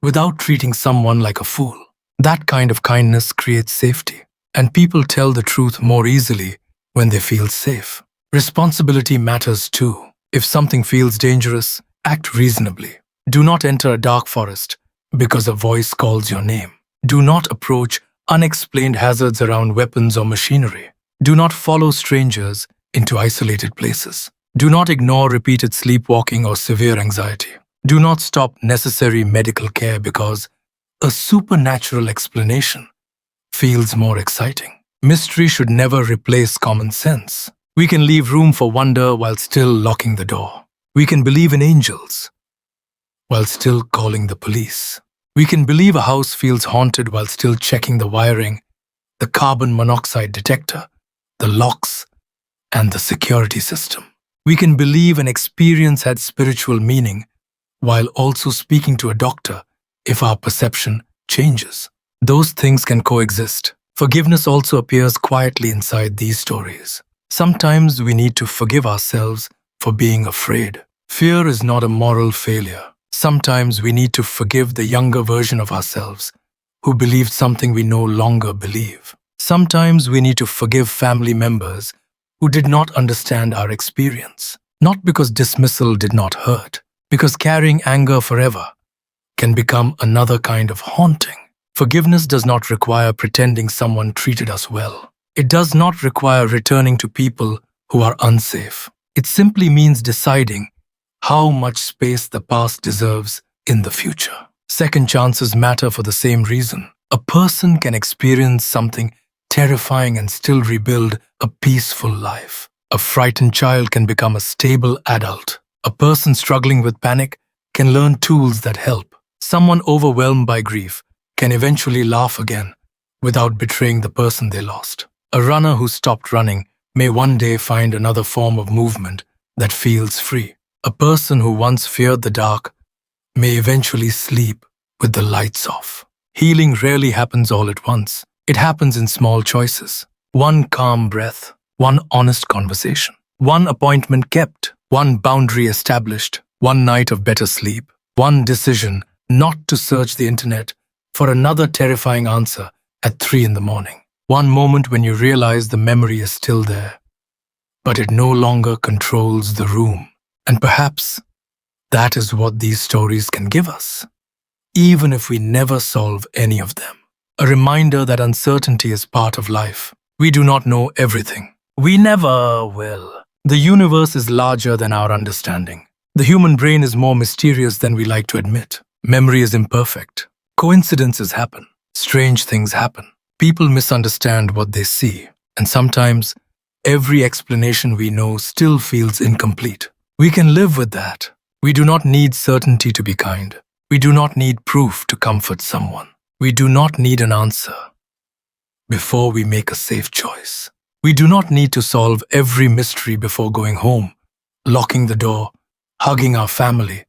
without treating someone like a fool. That kind of kindness creates safety, and people tell the truth more easily when they feel safe. Responsibility matters too. If something feels dangerous, act reasonably. Do not enter a dark forest because a voice calls your name. Do not approach unexplained hazards around weapons or machinery. Do not follow strangers into isolated places. Do not ignore repeated sleepwalking or severe anxiety. Do not stop necessary medical care because a supernatural explanation feels more exciting. Mystery should never replace common sense. We can leave room for wonder while still locking the door. We can believe in angels while still calling the police. We can believe a house feels haunted while still checking the wiring, the carbon monoxide detector, the locks, and the security system. We can believe an experience had spiritual meaning while also speaking to a doctor if our perception changes. Those things can coexist. Forgiveness also appears quietly inside these stories. Sometimes we need to forgive ourselves for being afraid. Fear is not a moral failure. Sometimes we need to forgive the younger version of ourselves who believed something we no longer believe. Sometimes we need to forgive family members who did not understand our experience. Not because dismissal did not hurt, because carrying anger forever can become another kind of haunting. Forgiveness does not require pretending someone treated us well. It does not require returning to people who are unsafe. It simply means deciding how much space the past deserves in the future. Second chances matter for the same reason. A person can experience something terrifying and still rebuild a peaceful life. A frightened child can become a stable adult. A person struggling with panic can learn tools that help. Someone overwhelmed by grief can eventually laugh again without betraying the person they lost. A runner who stopped running may one day find another form of movement that feels free. A person who once feared the dark may eventually sleep with the lights off. Healing rarely happens all at once. It happens in small choices. One calm breath, one honest conversation, one appointment kept, one boundary established, one night of better sleep, one decision not to search the internet for another terrifying answer at 3 in the morning. One moment when you realize the memory is still there, but it no longer controls the room. And perhaps that is what these stories can give us, even if we never solve any of them. A reminder that uncertainty is part of life. We do not know everything. We never will. The universe is larger than our understanding. The human brain is more mysterious than we like to admit. Memory is imperfect. Coincidences happen. Strange things happen. People misunderstand what they see, and sometimes every explanation we know still feels incomplete. We can live with that. We do not need certainty to be kind. We do not need proof to comfort someone. We do not need an answer before we make a safe choice. We do not need to solve every mystery before going home, locking the door, hugging our family,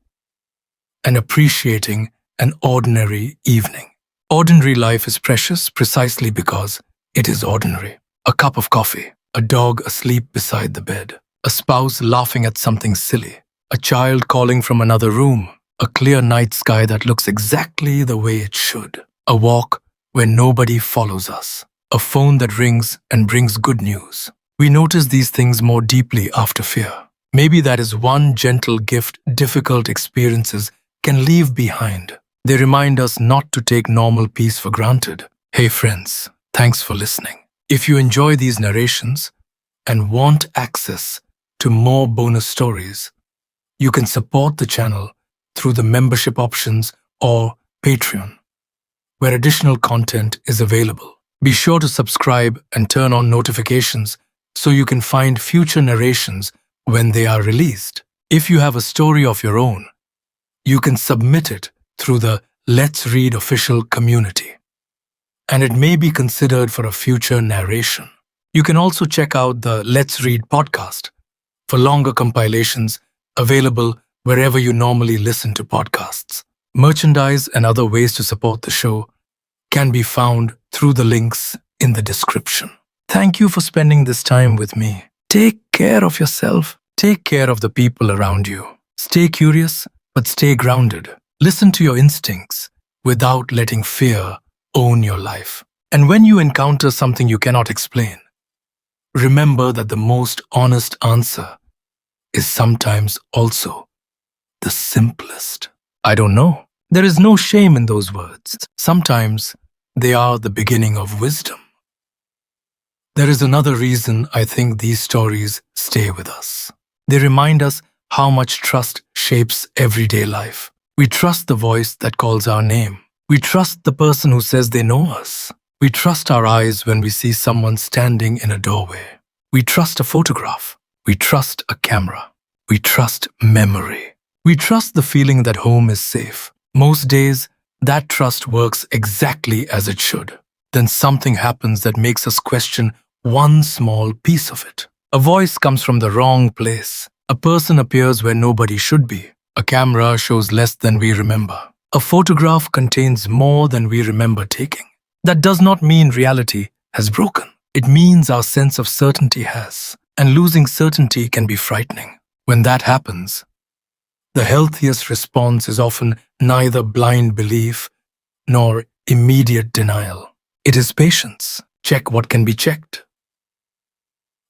and appreciating an ordinary evening. Ordinary life is precious precisely because it is ordinary. A cup of coffee, a dog asleep beside the bed, a spouse laughing at something silly, a child calling from another room, a clear night sky that looks exactly the way it should, a walk where nobody follows us, a phone that rings and brings good news. We notice these things more deeply after fear. Maybe that is one gentle gift difficult experiences can leave behind. They remind us not to take normal peace for granted. Hey friends, thanks for listening. If you enjoy these narrations and want access to more bonus stories, you can support the channel through the membership options or Patreon, where additional content is available. Be sure to subscribe and turn on notifications so you can find future narrations when they are released. If you have a story of your own, you can submit it through the Let's Read official community, and it may be considered for a future narration. You can also check out the Let's Read podcast for longer compilations available wherever you normally listen to podcasts. Merchandise and other ways to support the show can be found through the links in the description. Thank you for spending this time with me. Take care of yourself. Take care of the people around you. Stay curious, but stay grounded. Listen to your instincts without letting fear own your life. And when you encounter something you cannot explain, remember that the most honest answer is sometimes also the simplest. I don't know. There is no shame in those words. Sometimes they are the beginning of wisdom. There is another reason I think these stories stay with us. They remind us how much trust shapes everyday life. We trust the voice that calls our name. We trust the person who says they know us. We trust our eyes when we see someone standing in a doorway. We trust a photograph. We trust a camera. We trust memory. We trust the feeling that home is safe. Most days, that trust works exactly as it should. Then something happens that makes us question one small piece of it. A voice comes from the wrong place. A person appears where nobody should be. A camera shows less than we remember. A photograph contains more than we remember taking. That does not mean reality has broken. It means our sense of certainty has. And losing certainty can be frightening. When that happens, The healthiest response is often neither blind belief nor immediate denial. It is patience. Check what can be checked.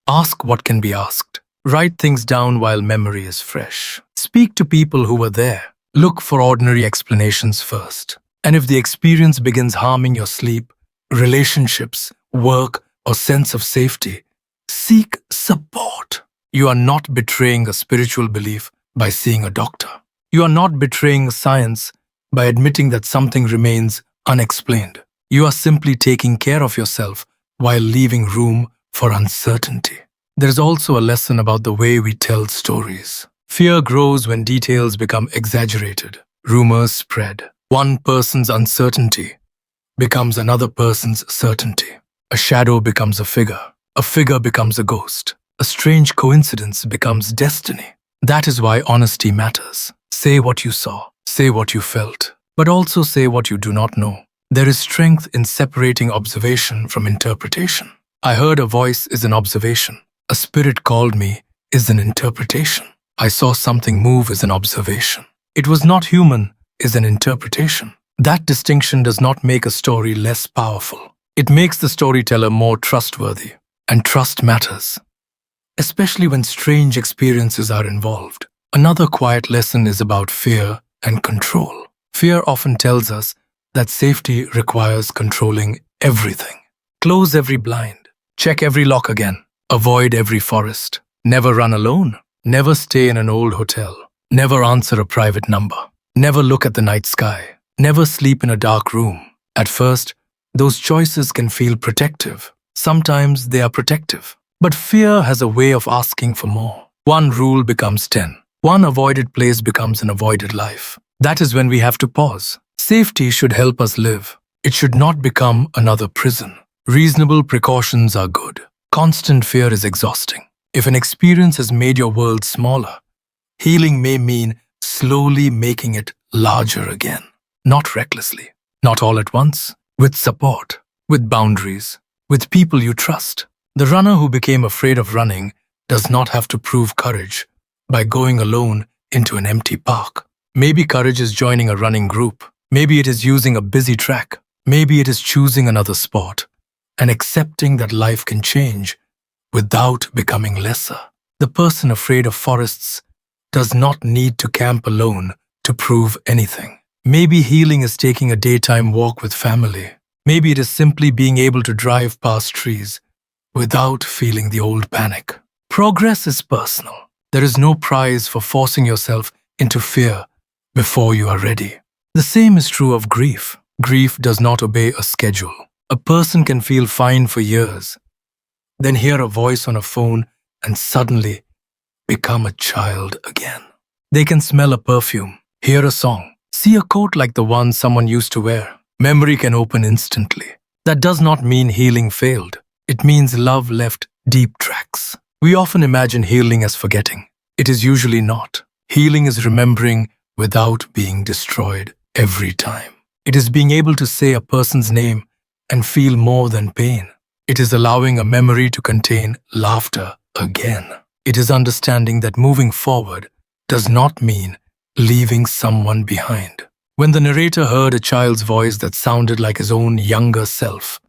Ask what can be asked. Write things down while memory is fresh. Speak to people who were there. Look for ordinary explanations first. And if the experience begins harming your sleep, relationships, work, or sense of safety, seek support. You are not betraying a spiritual belief by seeing a doctor. You are not betraying science by admitting that something remains unexplained. You are simply taking care of yourself while leaving room for uncertainty. There is also a lesson about the way we tell stories. Fear grows when details become exaggerated. Rumors spread. One person's uncertainty becomes another person's certainty. A shadow becomes a figure becomes a ghost. A strange coincidence becomes destiny. That is why honesty matters. Say what you saw, say what you felt, but also say what you do not know. There is strength in separating observation from interpretation. I heard a voice is an observation. A spirit called me is an interpretation. I saw something move is an observation. It was not human is an interpretation. That distinction does not make a story less powerful. It makes the storyteller more trustworthy. And trust matters, especially when strange experiences are involved. Another quiet lesson is about fear and control. Fear often tells us that safety requires controlling everything. Close every blind. Check every lock again. Avoid every forest. Never run alone. Never stay in an old hotel. Never answer a private number. Never look at the night sky. Never sleep in a dark room. At first, those choices can feel protective. Sometimes they are protective. But fear has a way of asking for more. One rule becomes 10. One avoided place becomes an avoided life. That is when we have to pause. Safety should help us live. It should not become another prison. Reasonable precautions are good. Constant fear is exhausting. If an experience has made your world smaller, healing may mean slowly making it larger again. Not recklessly, not all at once, with support, with boundaries, with people you trust. The runner who became afraid of running does not have to prove courage by going alone into an empty park. Maybe courage is joining a running group. Maybe it is using a busy track. Maybe it is choosing another sport and accepting that life can change without becoming lesser. The person afraid of forests does not need to camp alone to prove anything. Maybe healing is taking a daytime walk with family. Maybe it is simply being able to drive past trees without feeling the old panic. Progress is personal. There is no prize for forcing yourself into fear before you are ready. The same is true of grief. Grief does not obey a schedule. A person can feel fine for years, then hear a voice on a phone and suddenly become a child again. They can smell a perfume, hear a song, see a coat like the one someone used to wear. Memory can open instantly. That does not mean healing failed. It means love left deep tracks. We often imagine healing as forgetting. It is usually not. Healing is remembering without being destroyed every time. It is being able to say a person's name and feel more than pain. It is allowing a memory to contain laughter again. It is understanding that moving forward does not mean leaving someone behind. When the narrator heard a child's voice that sounded like his own younger self,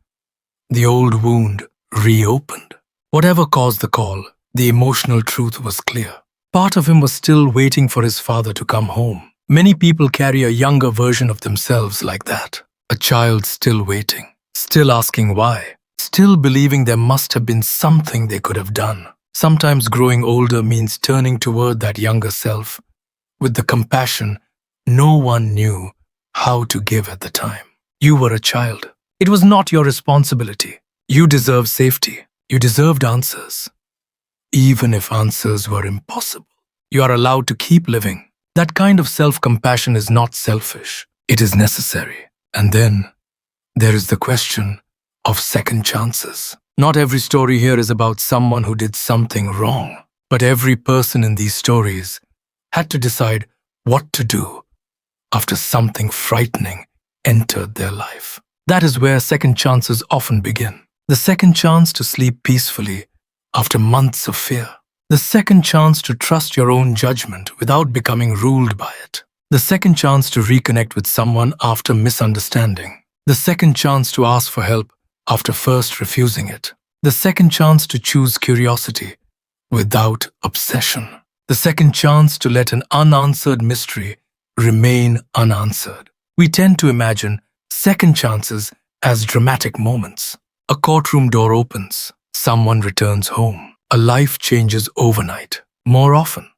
the old wound reopened. Whatever caused the call, the emotional truth was clear. Part of him was still waiting for his father to come home. Many people carry a younger version of themselves like that. A child still waiting, still asking why, still believing there must have been something they could have done. Sometimes growing older means turning toward that younger self with the compassion no one knew how to give at the time. You were a child. It was not your responsibility. You deserved safety. You deserved answers. Even if answers were impossible, you are allowed to keep living. That kind of self-compassion is not selfish. It is necessary. And then there is the question of second chances. Not every story here is about someone who did something wrong, but every person in these stories had to decide what to do after something frightening entered their life. That is where second chances often begin. The second chance to sleep peacefully after months of fear. The second chance to trust your own judgment without becoming ruled by it. The second chance to reconnect with someone after misunderstanding. The second chance to ask for help after first refusing it. The second chance to choose curiosity without obsession. The second chance to let an unanswered mystery remain unanswered. We tend to imagine second chances as dramatic moments. A courtroom door opens, someone returns home, a life changes overnight. More often,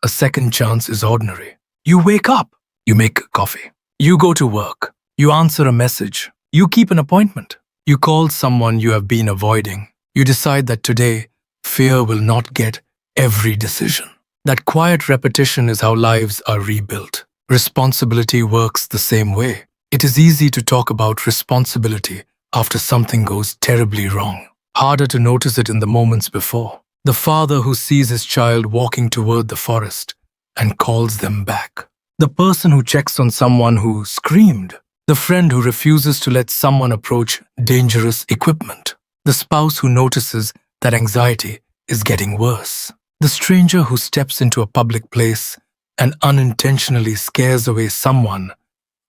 a second chance is ordinary. You wake up, you make coffee, you go to work, you answer a message, you keep an appointment, you call someone you have been avoiding. You decide that today, fear will not get every decision. That quiet repetition is how lives are rebuilt. Responsibility works the same way. It is easy to talk about responsibility after something goes terribly wrong. Harder to notice it in the moments before. The father who sees his child walking toward the forest and calls them back. The person who checks on someone who screamed. The friend who refuses to let someone approach dangerous equipment. The spouse who notices that anxiety is getting worse. The stranger who steps into a public place and unintentionally scares away someone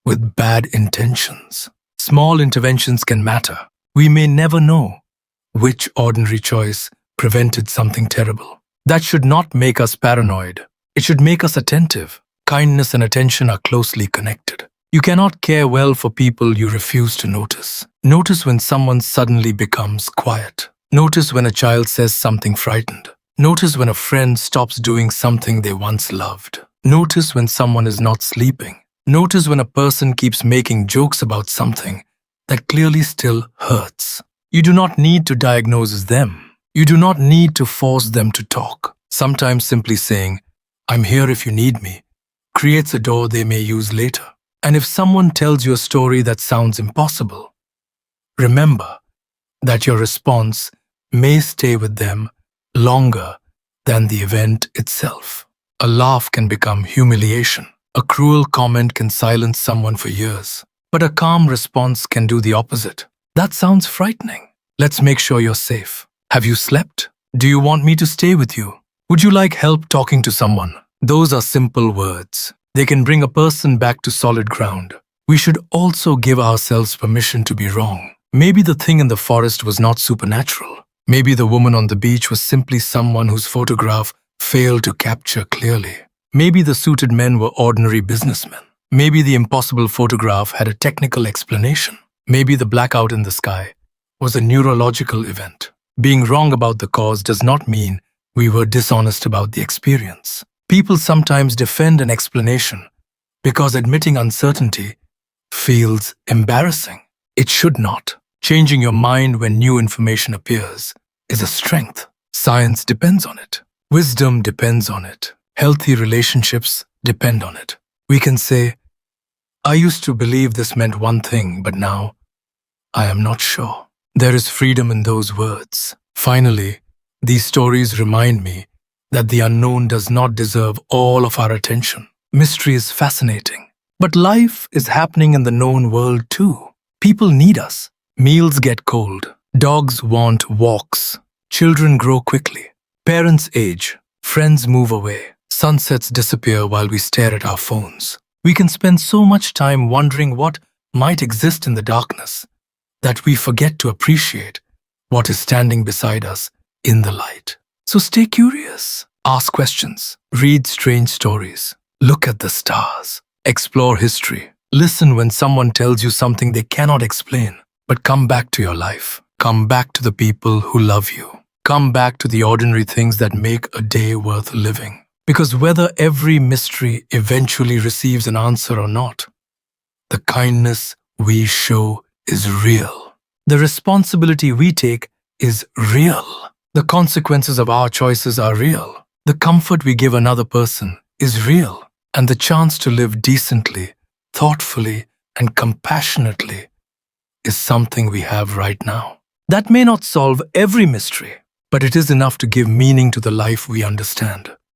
with bad intentions. Small interventions can matter. We may never know which ordinary choice prevented something terrible. That should not make us paranoid. It should make us attentive. Kindness and attention are closely connected. You cannot care well for people you refuse to notice. Notice when someone suddenly becomes quiet. Notice when a child says something frightened. Notice when a friend stops doing something they once loved. Notice when someone is not sleeping. Notice when a person keeps making jokes about something that clearly still hurts. You do not need to diagnose them. You do not need to force them to talk. Sometimes simply saying, "I'm here if you need me," creates a door they may use later. And if someone tells you a story that sounds impossible, remember that your response may stay with them longer than the event itself. A laugh can become humiliation. A cruel comment can silence someone for years. But a calm response can do the opposite. That sounds frightening. Let's make sure you're safe. Have you slept? Do you want me to stay with you? Would you like help talking to someone? Those are simple words. They can bring a person back to solid ground. We should also give ourselves permission to be wrong. Maybe the thing in the forest was not supernatural. Maybe the woman on the beach was simply someone whose photograph failed to capture clearly. Maybe the suited men were ordinary businessmen. Maybe the impossible photograph had a technical explanation. Maybe the blackout in the sky was a neurological event. Being wrong about the cause does not mean we were dishonest about the experience. People sometimes defend an explanation because admitting uncertainty feels embarrassing. It should not. Changing your mind when new information appears is a strength. Science depends on it. Wisdom depends on it. Healthy relationships depend on it. We can say, "I used to believe this meant one thing, but now I am not sure." There is freedom in those words. Finally, these stories remind me that the unknown does not deserve all of our attention. Mystery is fascinating, but life is happening in the known world too. People need us. Meals get cold. Dogs want walks. Children grow quickly. Parents age. Friends move away. Sunsets disappear while we stare at our phones. We can spend so much time wondering what might exist in the darkness that we forget to appreciate what is standing beside us in the light. So stay curious. Ask questions. Read strange stories. Look at the stars. Explore history. Listen when someone tells you something they cannot explain. But come back to your life. Come back to the people who love you. Come back to the ordinary things that make a day worth living. Because whether every mystery eventually receives an answer or not, the kindness we show is real. The responsibility we take is real. The consequences of our choices are real. The comfort we give another person is real. And the chance to live decently, thoughtfully, and compassionately is something we have right now. That may not solve every mystery, but it is enough to give meaning to the life we understand.